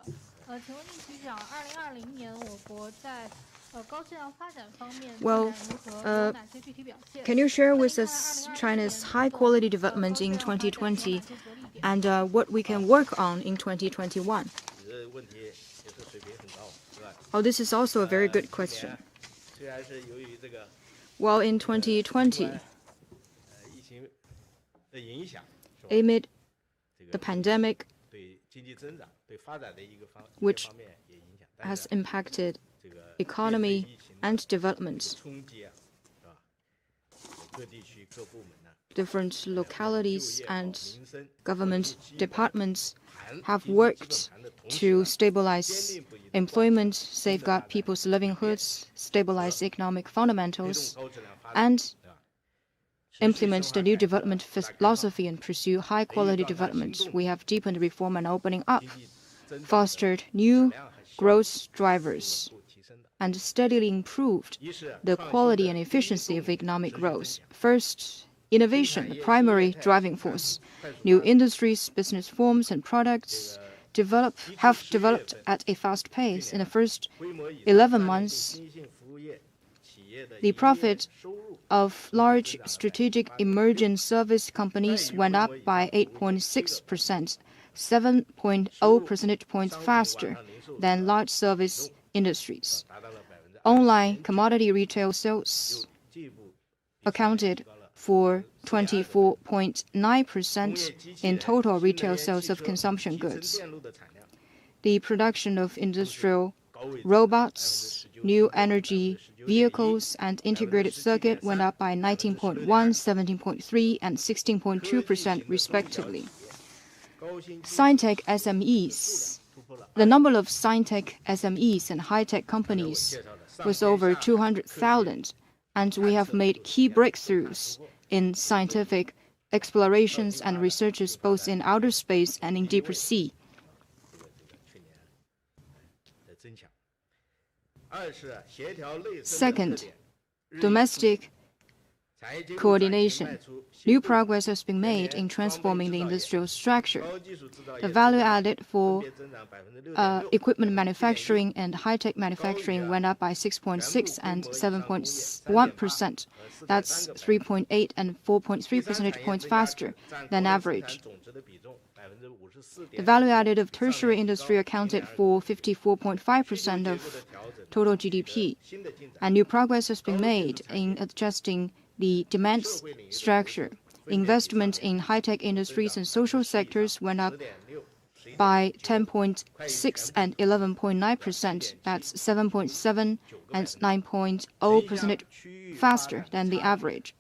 请问令局长，2020年我国在高质量发展方面进 Well, 展如何？有哪些具体表现？ Can you share with us China's high-quality development in 2020 and what we can work on in 2021? 你这问题也是水平很高，是吧？ Oh, this is also a very good question. 虽然是由于这个 Well, in 2020, 疫情的影响，是吧？ amid 这 the 个 pandemic 对经济增长、对发展的一个 Which 方面也影响，但 has 是 impacted 这个 economy and development. 冲击啊，是吧？各地区各部门呢， Different localities 就业 and 民生 government departments 谈 have 经济 worked 谈的同时 to 呢 stabilize employment, safeguard people's livelihoods, stabilize economic 推动 fundamentals, 高质量发展， and 对吧？ implement the new development philosophy and pursue high quality development. We have deepened reform and opening up, 经济增长 fostered new 量和效 growth drivers, 果提升的。 and steadily improved 一是 the 创新 quality 的 and 经济 efficiency 动 of 力 economic 持续增 growth. 强 First, innovation, the primary driving force. New industries, business forms, and products have developed at a fast pace. In the first 规模以上 11 战略 months, 性新兴服务业企业的 the 营业 profit 收入 of large strategic emerging service companies went up by 8.6%, 7.0 percentage points faster than large service industries. 达到了 Online commodity retail sales 进一步 accounted for 24.9% in total retail sales of consumption 集成 goods. 电路的产量 The production of industrial 高位增长 robots, new energy vehicles, and integrated circuit went up by 19.1, 17.3, and 16.2% respectively. 高新 Sci-tech SMEs. 突破了 The number of sci-tech SMEs and high-tech companies was over 200,000, and we have made key breakthroughs in scientific explorations and researches both in outer space and in deeper sea. 去年的增强。二是协调内生的 Second, 特点，日益 Domestic 产业结构转型 coordination. 迈出 New 新步 progress has been made in transforming the industrial structure. 高技术制造业 The value added 分 for 别增长6.6%， equipment manufacturing and high-tech manufacturing went up by 6.6 and 7.1%. That's 3.8 and 4.3 percentage points faster than average. 总值的比重 The value added of tertiary industry accounted for 54.5% of total GDP, and new progress has been made in adjusting the demand structure. Investment in high-tech industries and social sectors went up by 10.6 and 11.9%. That's 7.7 and 9.0 percentage faster than the average.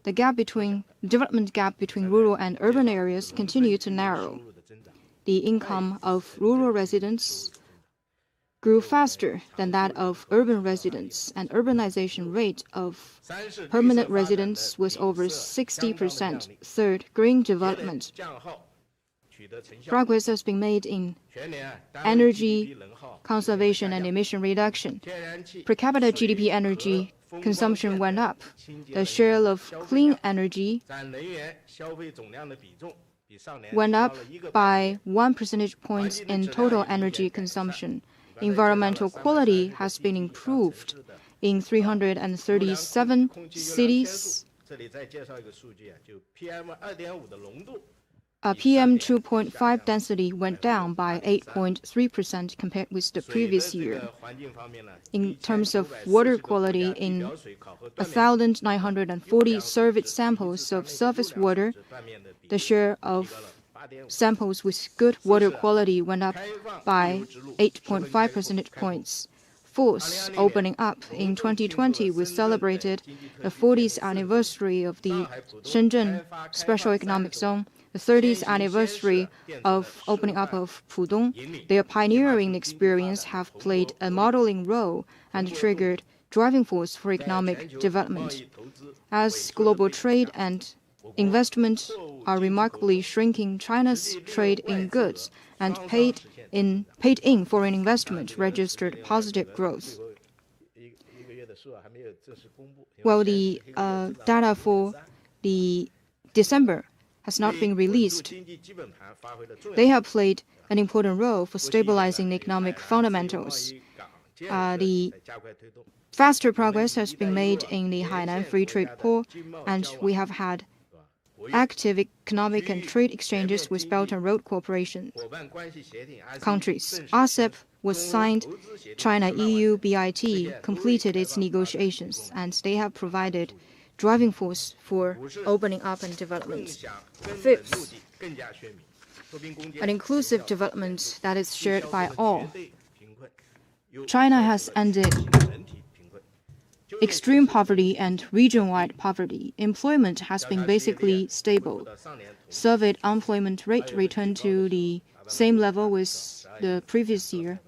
The development gap between rural and urban areas continued to narrow. The income of rural residents grew faster than that of urban residents, and urbanization rate of permanent residents was over 60%. Third, green development. Progress has been made in energy conservation and emission reduction. Per capita GDP energy consumption went up. The share of clean energy went up by 1 percentage point in total energy consumption. Environmental quality has been improved in 337 cities. PM 2.5 density went down by 8.3% compared with the previous year. In terms of water quality, in 1,940 surveyed samples of surface water, the share of samples with good water quality went up by 8.5 percentage points. Fourth, opening up. In 2020, we celebrated the 40th anniversary of the Shenzhen Special Economic Zone, the 30th anniversary of opening up of Pudong. Their pioneering experience have played a modeling role and triggered driving force for economic development. As global trade and investment are remarkably shrinking, China's trade in goods and paid in foreign investment registered positive growth. Well, the data for the December has not been released. They have played an important role for stabilizing the economic fundamentals. The faster progress has been made in the Hainan Free Trade Port, and we have had active economic and trade exchanges with Belt and Road Cooperation countries. RCEP was signed. China-EU BIT completed its negotiations, and they have provided driving force for opening up and development. Fifth, an inclusive development that is shared by all. China has ended extreme poverty and region-wide poverty. Employment has been basically stable. Surveyed unemployment rate returned to the same level with the previous year.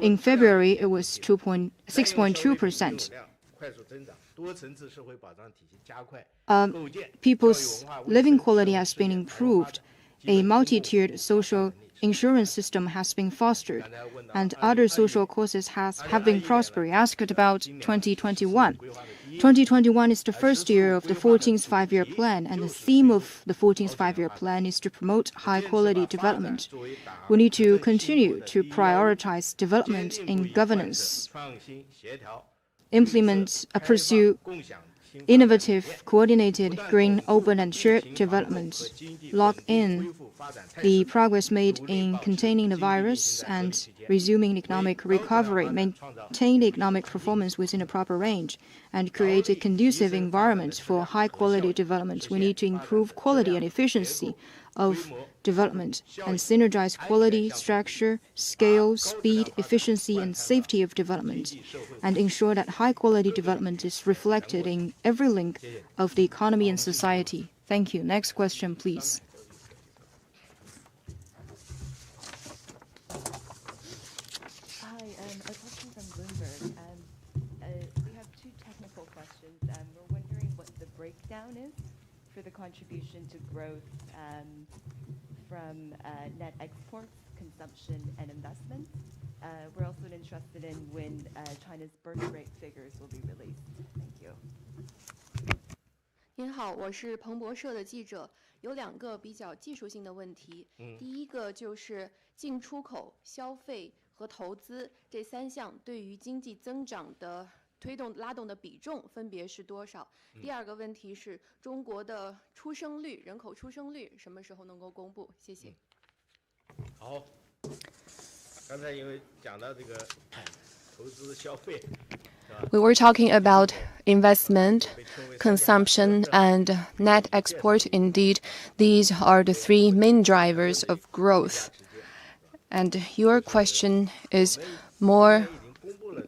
In February, it was 6.2%. People's living quality has been improved. A multi-tiered social insurance system has been fostered, and other social causes have been prospering. Asked about 2021. 2021 is the first year of the 14th Five-Year Plan, and the theme of the 14th Five-Year Plan is to promote high-quality development. We need to continue to prioritize development in governance, pursue innovative, coordinated, green, open, and shared development, lock in the progress made in containing the virus and resuming economic recovery, maintain the economic performance within a proper range, and create a conducive environment for high-quality development. We need to improve quality and efficiency of development and synergize quality, structure, scale, speed, efficiency, and safety of development, and ensure that high-quality development is reflected in every link of the economy and society. Thank you. Next question, please. Hi, a question from Bloomberg. We have two technical questions. We're wondering what the breakdown is for the contribution to growth from net exports, consumption, and investment. We're also interested in when China's birth rate figures will be released. Thank you. 您好，我是彭博社的记者，有两个比较技术性的问题。第一个就是进出口、消费和投资这三项对于经济增长的推动拉动的比重分别是多少？第二个问题是中国的出生率，人口出生率什么时候能够公布？谢谢。好，刚才因为讲到这个投资消费， We were talking about investment, consumption, and net export. Indeed, these are the three main drivers of growth. And your question is more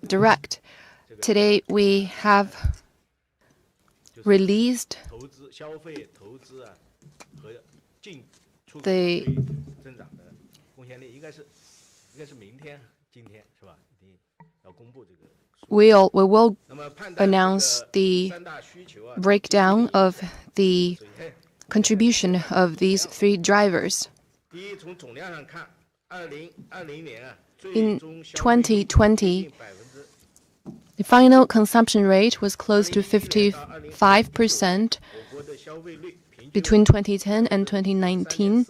direct. Today, we have released 投资消费投资啊和进出口 the 增长的贡献力，应该是明天今天是吧？一定要公布这个数。 we will 那么判断 announce 这 the 个三大需求啊， breakdown of the 首先 contribution of these three drivers. 第一，从总量上看，2020年啊， In 最终消费率 2020, 近 the final consumption rate was close to 55%. 我国的消费率平均 Between 2010 and 2019,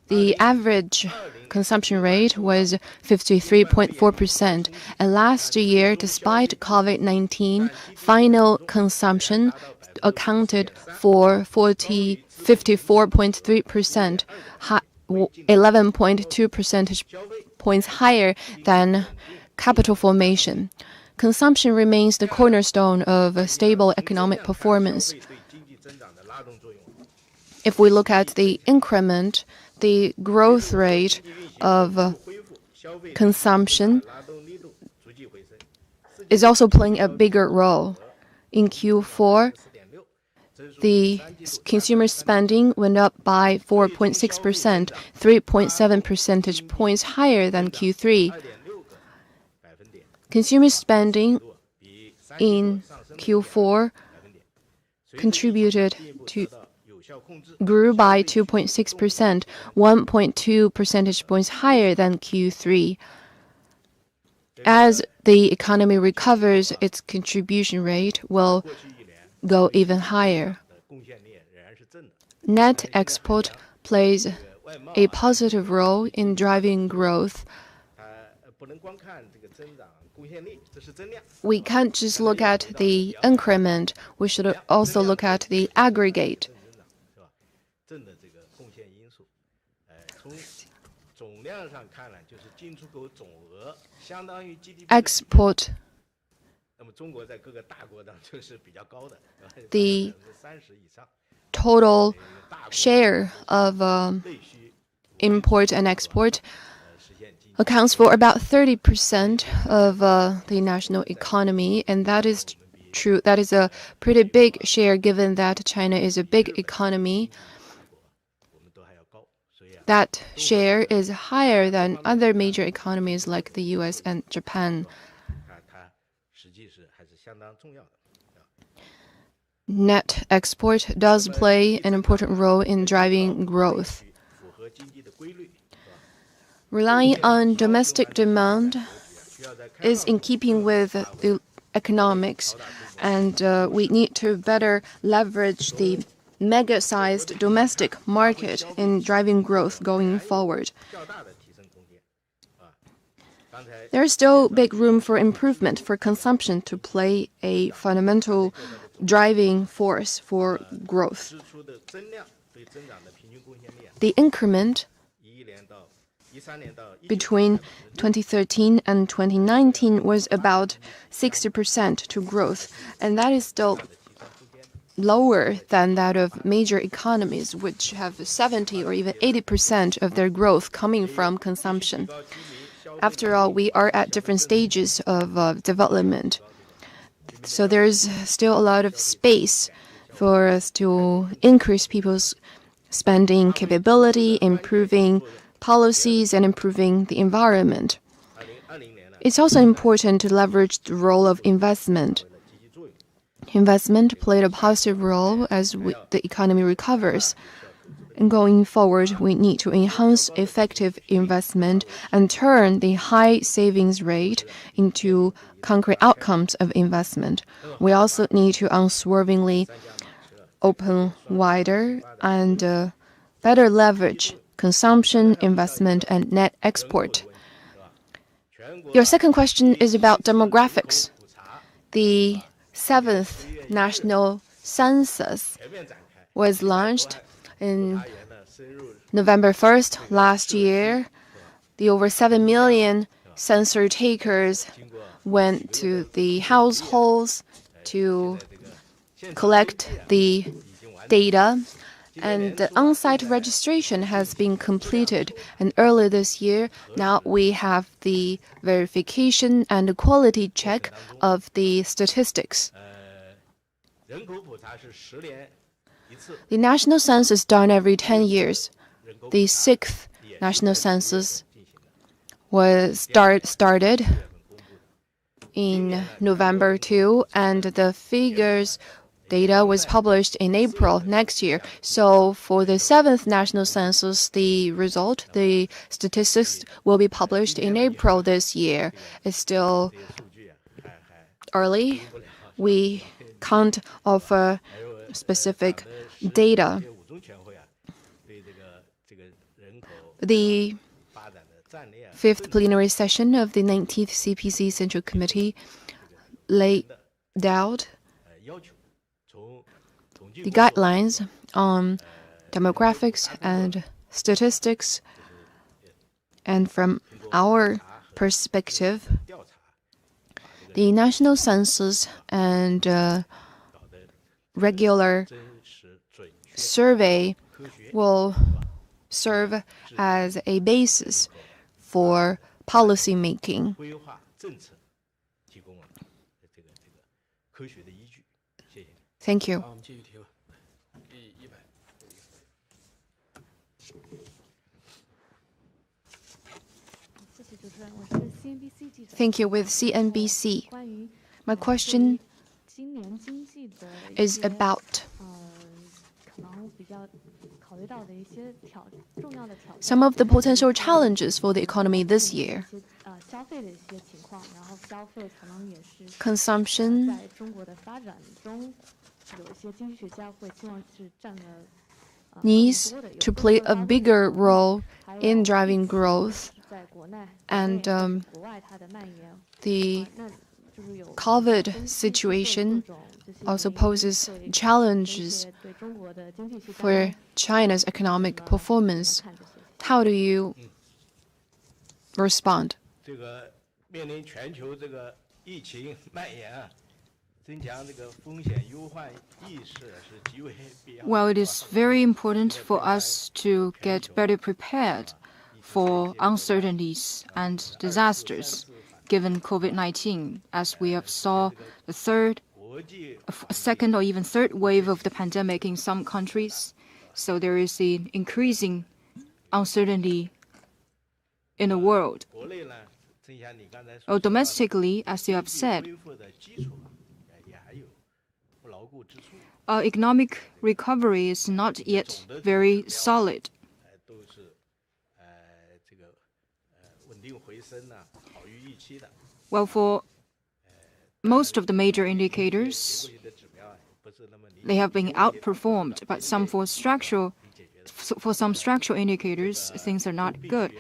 the average consumption rate was 53.4%. And last year, despite COVID-19, final consumption accounted for 54.3%, 11.2 percentage points higher than capital formation. Consumption remains the cornerstone of a stable economic performance. 对经济增长的拉动作用。 If we look at the increment, the growth rate of 恢复消费 consumption 拉动力度逐季回升， is also playing a bigger role. In Q4, 4.6， 这是说 the consumer spending went up by 4.6%, 3.7 percentage points higher than Q3. 2.6个百分点， Consumer spending 比3 in 上升了 Q4 百分点， contributed 进一步 to 得到有效控制。 grew by 2.6%, 1.2 percentage points higher than Q3. As the economy recovers, its contribution rate will 过去一年 go even higher. 的贡献力仍然是正的。 Net export plays 外贸 a positive role in driving growth. 它不能光看这个增长贡献力，这是增量。 We can't just look at the increment, we should also look at the aggregate. 正增长是吧？正的这个贡献因素，从总量上看呢，就是进出口总额相当于 GDP。 Export 那么中国在各个大国当中是比较高的， The 30%以上， total 大国 share of 内需 import and export 实现经济 accounts for about 30% of the national economy, and that is true. That is a pretty big share given that China is a big economy. 我们都还要高，所以啊， That share is higher than other major economies like the US and Japan. 它实际是还是相当重要的。 Net export does play an important role in driving growth. 符合经济的规律， Relying on domestic demand 需要在开 is in keeping with the economics, and we need to better leverage the mega-sized domestic market in driving growth going forward. 较大的提升空间，啊，刚才 There is still big room for improvement for consumption to play a fundamental driving force for growth. 支出的增量对增长的平均贡献力啊， The increment 11年到13年到19 between 2013 and 2019 was about 60% to growth, and that is still lower than that of major economies, which have 70 or even 80% of their growth coming from consumption. After all, we are at different stages of development, so there's still a lot of space for us to increase people's spending capability, improving policies, and improving the environment. 2020年呢， It's also important to leverage the role of investment. 积极作用。 Investment played a positive role as the economy recovers. And going forward, we need to enhance effective investment and turn the high savings rate into concrete outcomes of investment. We also need to unswervingly open wider and better leverage consumption, investment, and net export. 全国 Your second question is about demographics. the 7th National Census 全面展开， was launched in 发言呢深入 November 1st last year. The over 7 million census takers 经过 went to the households to 这个现场 collect the 已经完成， data, and the on-site registration has been completed. And earlier this year, now we have the verification and quality check of the statistics. 人口普查是10年一次， The national census done every 10 years. 人口普 The 查 6th 也是 national 在 census 进行的， was started 6月份公布的。 in November 2, and the figures data was published in April next year. So for the 7th national census, the result, the statistics will be published in April this year. It's still 这些数据啊，还 early. 不了。 We can't offer 还有 specific 党的 data. 五中全会啊，对这个人口 The 发展的战略啊 5th plenary session of the 19th CPC Central Committee laid out 要求，从统计 the 工作 guidelines on demographics and statistics. And from our perspective, 调查， the national census and 搞得 regular 真实准确 survey 科学， will serve as a basis for policy making. 规划政策提供了这个科学的依据。谢谢你。 Thank you. 好，我们继续提问。第100。谢谢主持人，我是 CNBC 记者。 Thank you. With CNBC, 关于 my question 今年经济的一 is 些 about 可能比较考虑到的一些重要的挑战。 some of the potential challenges for the economy this year. 一些消费的一些情况，然后消费可能也是 Consumption 在中国的发展中，有一些经济学家会希望是占了 needs 更多的，有 to 更 play 多的 a 发挥 bigger 能力 role 还有 in driving 疫情 growth. 在国内 And, 国内国外它的蔓延， The 那就是有 COVID 分析各 situation 种这些 also 原因 poses 对一 challenges 些对中国的经济去 for China's economic performance. 看这些。 How do you respond? 这个面临全球这个疫情蔓延啊，增强这个风险忧患意识是极为必要的。 Well, it is very important for us to get better prepared for uncertainties and disasters given COVID-19, as we have saw the second or even third wave of the pandemic in some countries. So there is an increasing uncertainty in the world. 国内呢，正像你刚才所 Or domestically, as you have said, 恢复的基础也还有不牢固之处， economic recovery is not yet very solid. 都是这个稳定回升呢，好于预期的。 Well, for most of the major indicators, 结构性的指标啊，不是那么理 they have been outperformed, but for some structural indicators, things are not good.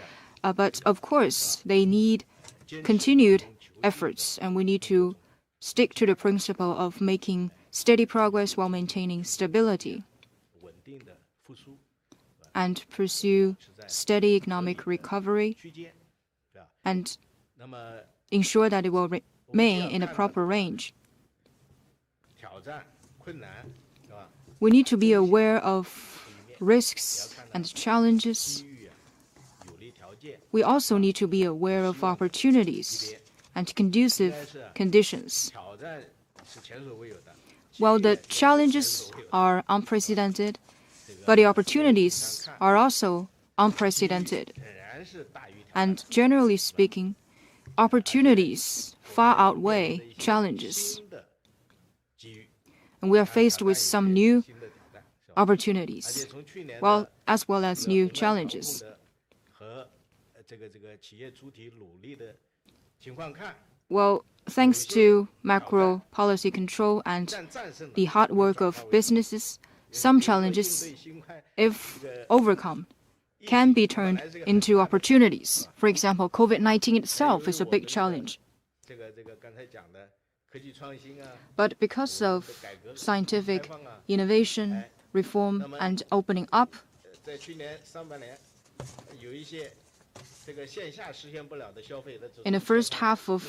But of course, they need continued efforts, and we need to stick to the principle of making steady progress while maintaining stability 稳定的复苏 and pursue steady economic recovery 区间，对吧？ and 那么 ensure that it will remain in a proper range. 挑战困难，是吧？ We need to be aware of risks and challenges. 机遇啊，有利条件， We also need to be aware of opportunities and conducive conditions. 挑战是前所未有的。 Well, the challenges are unprecedented, but the opportunities are also unprecedented. 仍然是大于挑战。 And generally speaking, opportunities far outweigh challenges. 新的机遇， And we are faced with some new 新的挑战，是吧？而且 opportunities, 从去年 well, 的 as well as new challenges. 和这个企业主体努力的情况看， Well, thanks to macro policy control and 战胜了 the hard work of businesses, some challenges, 应对新冠 if overcome, can be turned into opportunities. For example, COVID-19 itself is a big challenge. 这个刚才讲的 But because of scientific innovation, reform, and opening up, 在去年上半年，有一些这个线下实现不了的消费的， in the first half of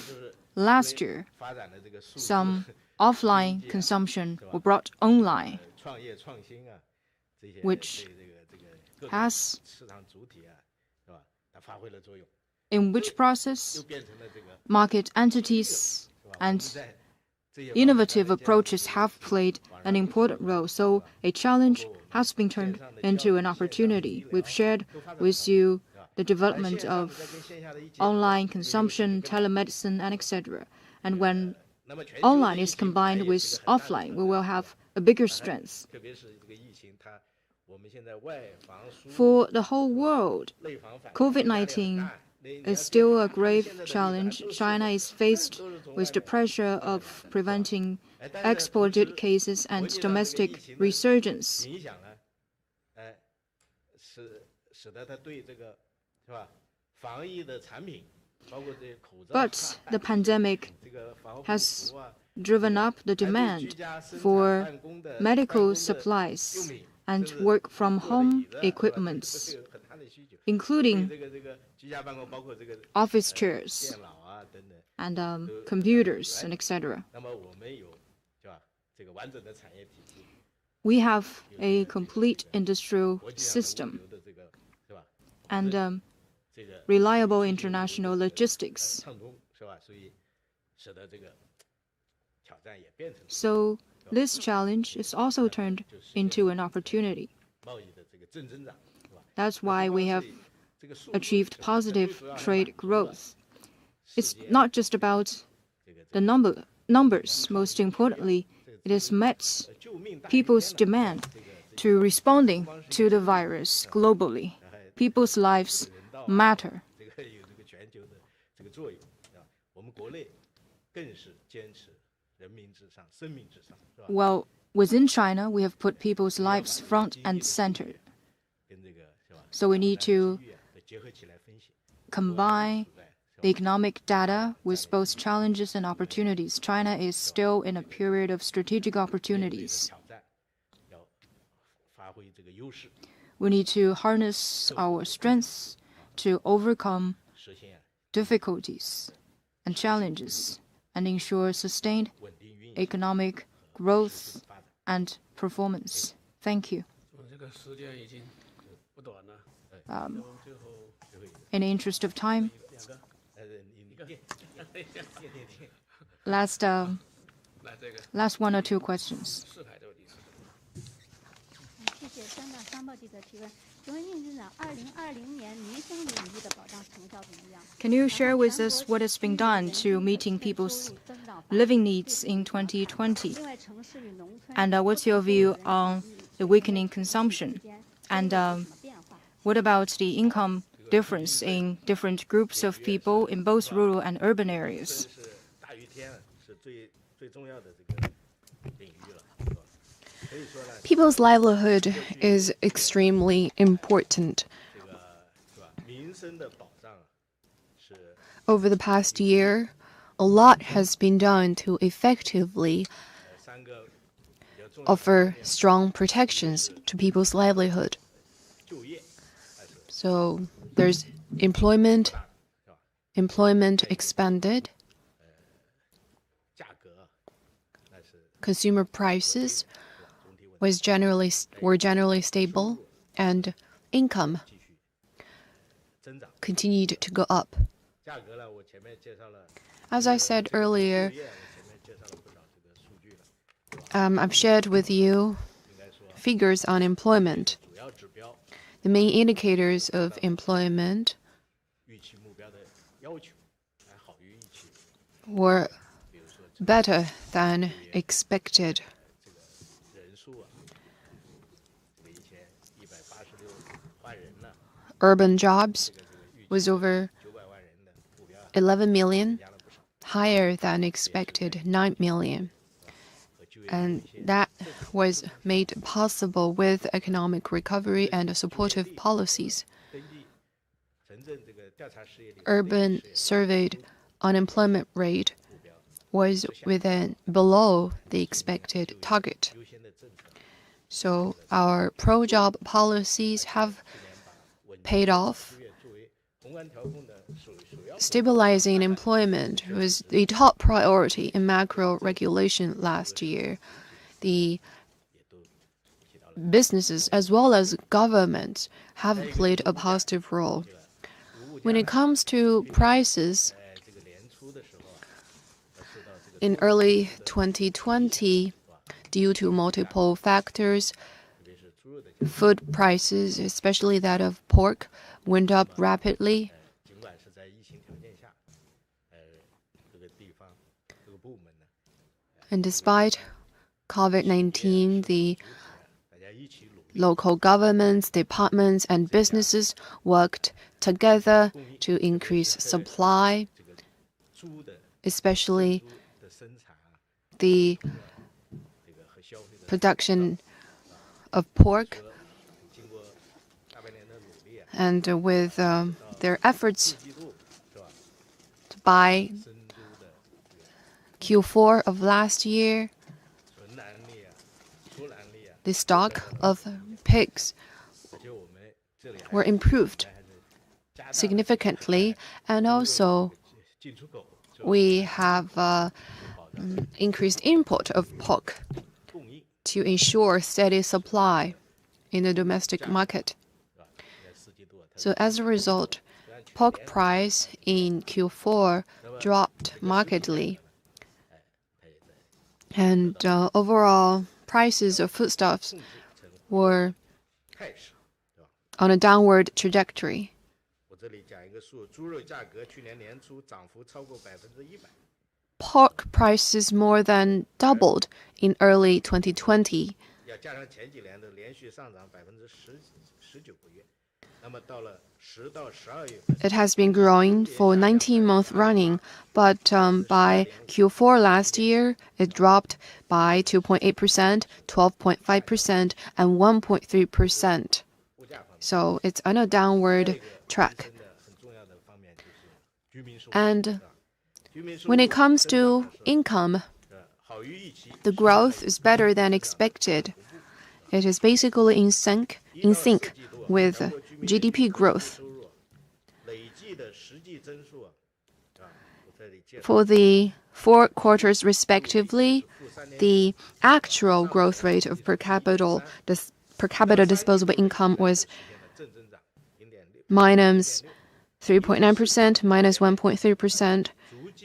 last year, 发展的这个数字 some offline consumption were brought online, 创业创新啊，这些 which 对这个各种 has 市场主体啊，是吧？它发挥了作用， in which process 就变成了这个 market entities 是吧？ and 在这些 innovative approaches have played an important role. So a challenge has been turned into an opportunity. We've shared with you the development of online consumption, telemedicine, and etc. And when 那么全球 online is combined with offline, we will have a bigger strength. 特别是这个疫情，它我们现在外防输入 For the whole world, 内防反 COVID-19 is still a grave challenge. China is faced with the pressure of preventing exported cases and domestic resurgence. 影响呢，使得它对这个是吧防疫的产品，包括这些口罩、 But the pandemic 这个防护 has 服啊， driven up the 还对居 demand 家生产 for 办公的 medical 办公的 supplies 用品 and 甚至 work from 做的 home 椅子啊，是吧？ equipments, 这个很大的需求。 including 这个居家办公，包括这个 office chairs 电脑啊等等。 and computers and etc. 那么我们有是吧这个完整的产业体系， We have a complete industrial 国际上 system 的物流的这个是吧 and 这个 reliable international logistics. 畅通是吧？所以使得这个挑战也变成 So this challenge is also turned into an opportunity. 贸易的这个正增长，是吧？ That's why we have 这个数 achieved 最 positive 主要是 trade 满足了 growth. 世 It's 界 not just about 这个 the numbers. Most importantly, it has met 救命大 people's 天呐 demand to responding to the virus globally. People's lives matter. 这个有这个全球的这个作用啊。我们国内更是坚持人民至上、生命至上，是吧？ Well, within China, we have put people's lives front and center. 跟这个是吧？ So we need to 机遇啊结合起来分析， combine 处在 the economic data with both challenges and opportunities. China is still in a period of strategic 面对的 opportunities. 挑战，要发挥这个优势， We need to harness our strengths to overcome 实现 difficulties and challenges and ensure sustained 稳定运营 economic growth 发展。 and performance. Thank you. 这个时间已经不短了， Um, 我们最后 in the interest of time, 两个，你电 last 来这个 last one or two questions. 四排这个第四。谢谢三大商报记者提问。请问应局长，2020年民生领域的保障成效怎么样？ Can you share with us what has been done to meeting people's living needs in 2020? 另外，城市与农村 And what's your view on the weakening consumption? And 变化？ what about the income difference in different groups of people in both rural and urban areas? 是大雨天是最重要的这个领域了，是吧？可以说呢， People's livelihood is extremely important. 这个是吧？民生的保障是 Over the past year, a lot has been done to effectively 三个比较重要的 offer strong protections to people's livelihood. 就业， So there's employment, 是吧？ employment expanded, 价格那是 consumer prices 总体稳 were generally stable, and income 继续增长。 continued to go up. 价格呢，我前面介绍了 As I said 就 earlier, 业，我前面介绍了不少这个数据了， I've shared with you 应该说 figures on employment. 主要指标 The main indicators of employment 预期目标的要求还好于预期， were 比如说 better than expected. 人数啊，这个1186万人呢， Urban jobs 这个预期 was over 900万人的目标11 million, 加了不少， higher than expected 9 million. 和就业 And that was made possible with economic recovery and supportive policies. 根据城镇这个调查失业率 Urban surveyed unemployment rate 目标 was below the expected target. 优先的政策， So our pro-job policies have paid off. 月作为宏观调控的首要 Stabilizing employment was the top priority in macro regulation last year. The businesses as well as governments have played a positive role. When it comes to prices, 这个年初的时候啊，受到这个 in early 2020, due to multiple factors, 特别是猪肉的价格， food prices, especially that of pork, went up rapidly. 尽管是在疫情条件下，各个地方各个部门呢， And despite COVID-19, the 大家一起努力， local governments, departments, and businesses worked together to increase supply, 这个猪的 especially 的生产啊， the 这个和消费者 production of pork. 经过大半年的努力啊， And with their efforts 季度是吧？ by 生猪的 Q4 of last year, 纯栏粒啊、粗栏粒啊， the stock of pigs 而且我们这里还 were improved 还是加大 significantly, and also 进出口是吧 we have increased import of pork 供应 to ensure steady supply in the domestic market. 是吧？在四季度啊，它 So as a result, pork price in Q4 dropped markedly, 它也在 and overall prices of foodstuffs 控制成 were 态势，对吧？ on a downward trajectory. 我这里讲一个数，猪肉价格去年年初涨幅超过100%。 Pork prices more than doubled in early 2020. 要加上前几年的连续上涨19个月，那么到了10到12月份， It has been growing for 19 months running, but by Q4 last year, it dropped by 2.8%, 12.5%, and 1.3%. 物价方面， So it's on a downward track. 真的很重要的方面就是居民收入。 And 居民收 when 入 it comes 增长 to 的时候 income, 好于预期， the growth is better than expected. It is basically in sync with GDP growth. 收入累计的实际增速啊，我这里介绍 For the 4 quarters respectively, the actual growth rate of per capita disposable income was 正增长0.6%， minus 3.9%, minus 1.3%,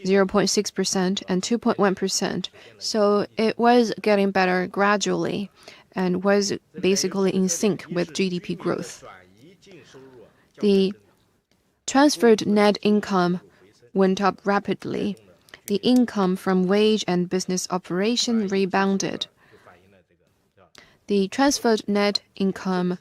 0.6%, and 2.1%. So it was getting better gradually and was basically in sync with GDP growth. 转移净收入啊， The transferred net income went up rapidly. The income from wage and business operation rebounded. 就反映了这个是吧？ The transferred net income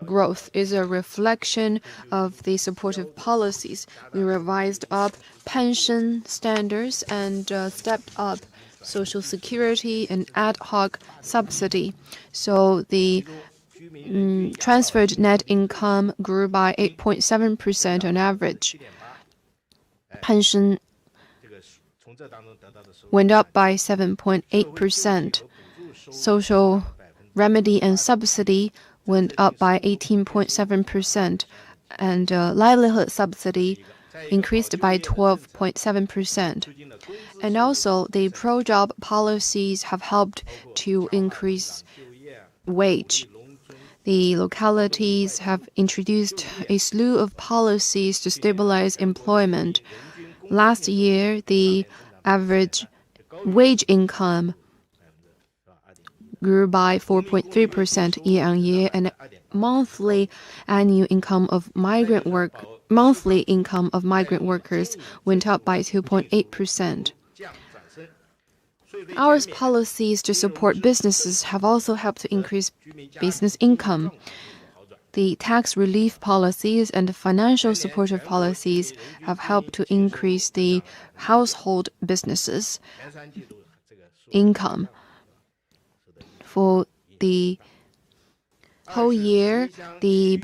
growth is a reflection of the supportive policies. We revised up pension standards and stepped up social security and ad hoc subsidy. So the transferred net income grew by 8.7% on average. Pension 这个从这当中得到的收入 went up by 7.8%. Social remedy and subsidy went up by 18.7%, and livelihood subsidy increased by 12.7%. And also, the pro-job policies have helped to increase wage. The localities have introduced a slew of policies to stabilize employment. Last year, the average wage income grew by 4.3% year-on-year, and monthly income of migrant workers went up by 2.8%. Our policies to support businesses have also helped to increase business income. The tax relief policies and financial supportive policies have helped to increase the household businesses' 前3季度这个数 income. For the whole year, the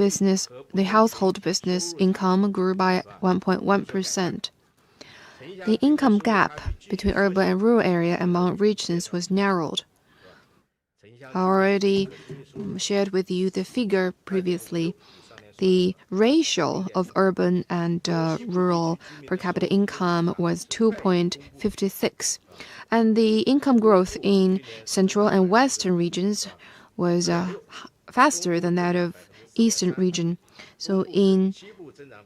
household business income grew by 1.1%. the income gap between urban and rural area among regions was narrowed. I already shared with you the figure previously. The ratio of urban and rural per capita income was 2.56, and the income growth in central and western regions was faster than that of eastern region. So in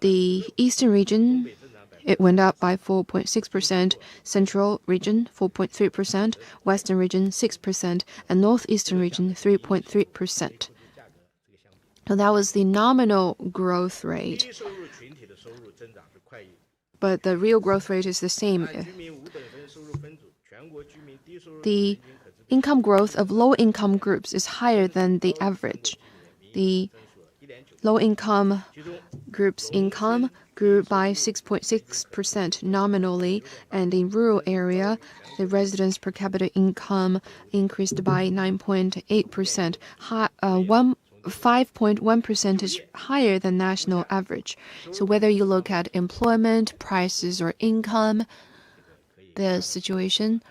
the eastern region, it went up by 4.6%, central region 4.3%, western region 6%, and northeastern region 3.3%. So that was the nominal growth rate, but the real growth rate is the same. The income growth of low-income groups is higher than the average. The low-income groups' income grew by 6.6% nominally, and in rural area, the residents' per capita income increased by 9.8%, 5.1 percentage higher than national average. So whether you look at employment, prices, or income, the situation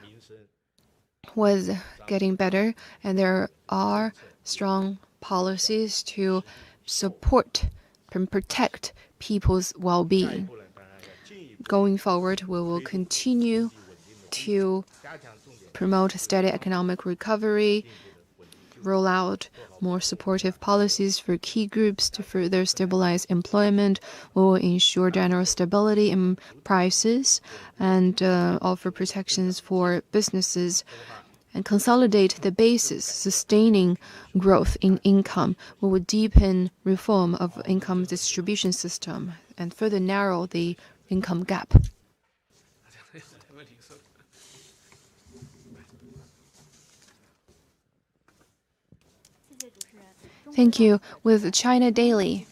was getting better, and there are strong policies to support and protect people's well-being. Going forward, we will continue to promote steady economic recovery, roll out more supportive policies for key groups to further stabilize employment. We will ensure general stability in prices and offer protections for businesses and consolidate the basis sustaining growth in income. We will deepen reform of income distribution system and further narrow the income gap. Thank you. With China Daily.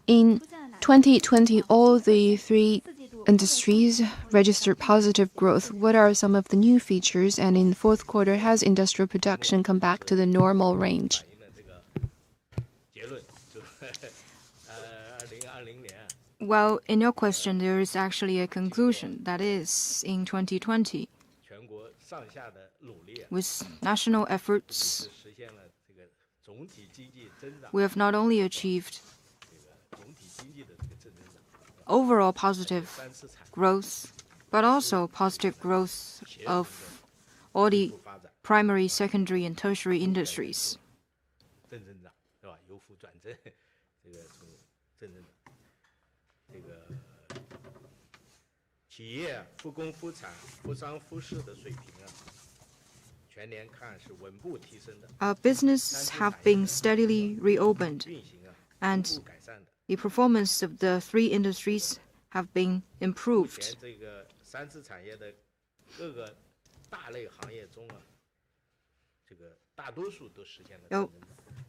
In 2020, all the three industries registered positive growth. What are some of the new features? And in the fourth quarter, has industrial production come back to the normal range? Well, in your question, there is actually a conclusion. That is, in 2020, with national efforts, we have not only achieved overall positive growth, but also positive growth of all the primary, secondary, and tertiary industries. Our business have been steadily reopened, and the performance of the three industries have been improved.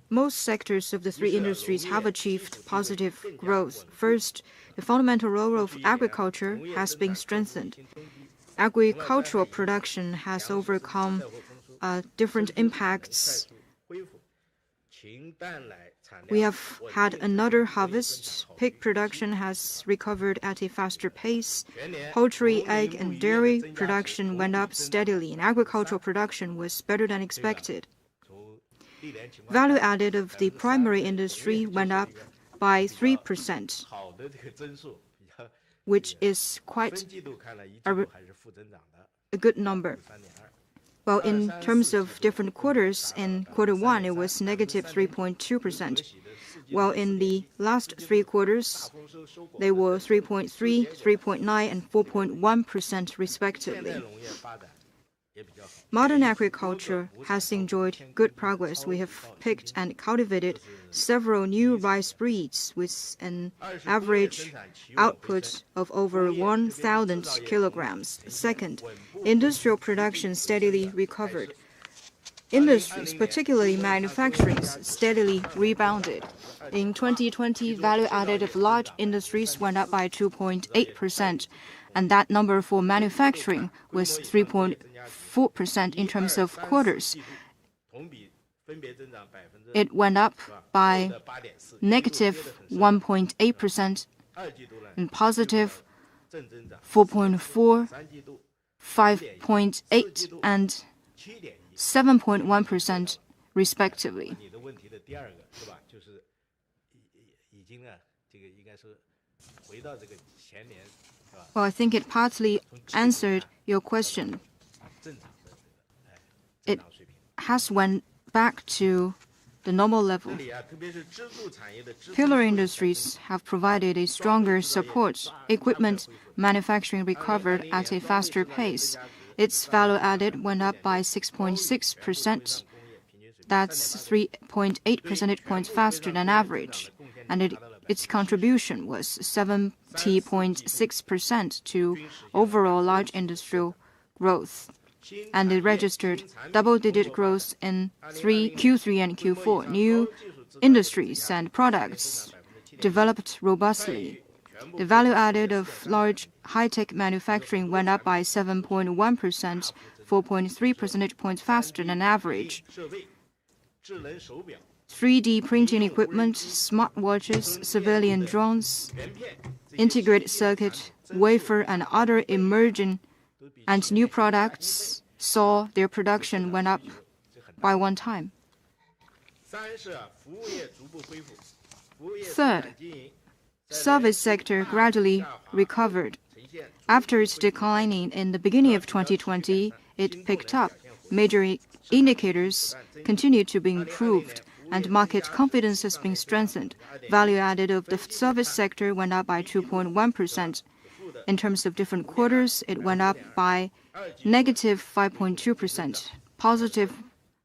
Most sectors of the three industries have achieved positive growth. First, the fundamental role of agriculture has been strengthened. Agricultural production has overcome different impacts. We have had another harvest. Pig production has recovered at a faster pace. Poultry, egg, and dairy production went up steadily, and agricultural production was better than expected. Value added of the primary industry went up by 3%, which is quite a good number. Well, in terms of different quarters, in quarter one, it was negative 3.2%. While in the last three quarters, they were 3.3%, 3.9%, and 4.1% respectively. Modern agriculture has enjoyed good progress. We have picked and cultivated several new rice breeds with an average output of over 1,000 kilograms. Second, industrial production steadily recovered. Industries, particularly manufacturing, steadily rebounded. In 2020, value added of large industries went up by 2.8%, and that number for manufacturing was 3.4% in terms of quarters. It went up by negative 1.8% and positive 4.4, 5.8, and 7.1% respectively. 你的问题的第二个是吧？就是已经呢，这个应该是回到这个前年是吧？ Well, I think it partly answered your question. 正常的It 正常水平。 has went back to the normal 这 level. 里啊，特别是支柱产业的支柱 Pillar industries have provided a stronger support. Equipment manufacturing recovered at a faster pace. Its value added went up by 6.6%. That's 3.8 percentage points faster than average. And its contribution was 70.6% to overall large industrial growth. And it registered double-digit growth in Q3 and Q4. New industries and products developed robustly. The value added of large high-tech manufacturing went up by 7.1%, 4.3 percentage points faster than average. 设备、智能手表、 3D printing equipment, smartwatches, civilian drones, 原片 integrated circuit, wafer, and other emerging and new products saw their production went up by one time. 三是服务业逐步恢复，服务业生 Third, 产经营 service sector gradually recovered. 呈现 After its declining in the beginning of 2020, it picked up. Major indicators continued to be improved, and market confidence has been strengthened. Value added of the service sector went up by 2.1%. In terms of different quarters, it went up by negative 5.2%, positive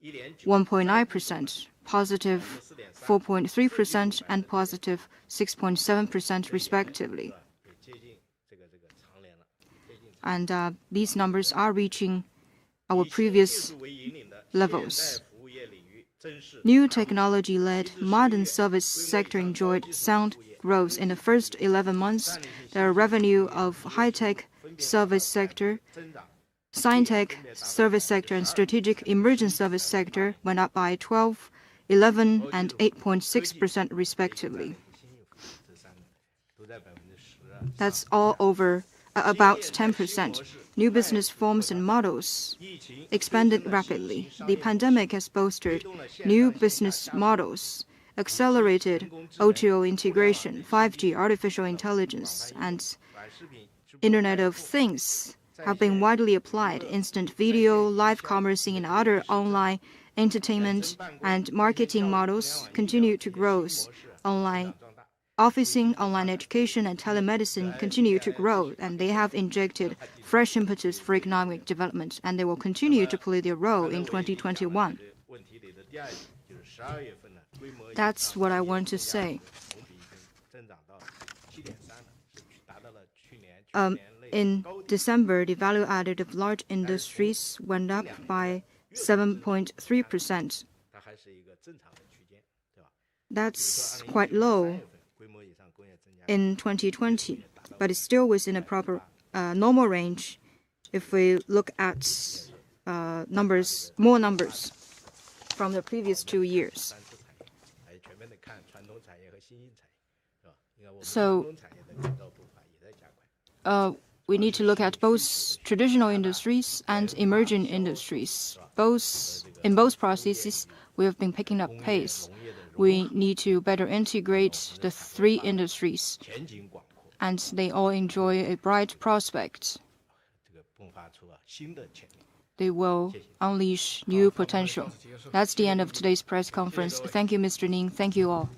1.9%, positive 4.3%, and positive 6.7% respectively. 也接近这个常年了，接近 And these numbers are reaching our previous 技术为引领的 levels. 现代服务业领域正式 New technology-led modern service sector enjoyed sound growth in the first 11 months. The revenue of high-tech service sector, 增长， science-tech service sector, and strategic emerging service sector went up by 12, 11, and 8.6% respectively. 这三个都在10%。 That's all over about 10%. New business forms and models 疫情 expanded rapidly. The pandemic has bolstered new business models, accelerated O2O integration, 5G, artificial intelligence, and 短视频直播 Internet of Things have been widely applied. Instant video, live commercing, and other online entertainment and marketing models continue to grow. Online officing, online education, and telemedicine continue to grow, and they have injected fresh impetus for economic development, and they will continue to play their role in 2021. 问题里的第二点就是12月份呢规模 That's what I want to say. 同比已经增长到7.3了，是达到了去年 In December, the value added of large industries went up by 7.3%. 它还是一个正常的区间，对吧？ That's quite low 规模以上工业增加 in 2020, but it's still within a proper normal range if we look at more numbers from the previous 2 years. 三次产业，还全面的看传统产业和新兴产业，是吧？你看我们 So- 传统产业的改造步伐也在加快。 We need to look at both traditional industries and emerging industries. In both processes, we have been picking up pace. We need to better integrate the three industries, 前景广阔， and they all enjoy a bright prospect. 这个迸发出了新的潜力。 They will unleash new potential. That's the end of today's press conference. Thank you, Mr. Ning. Thank you all.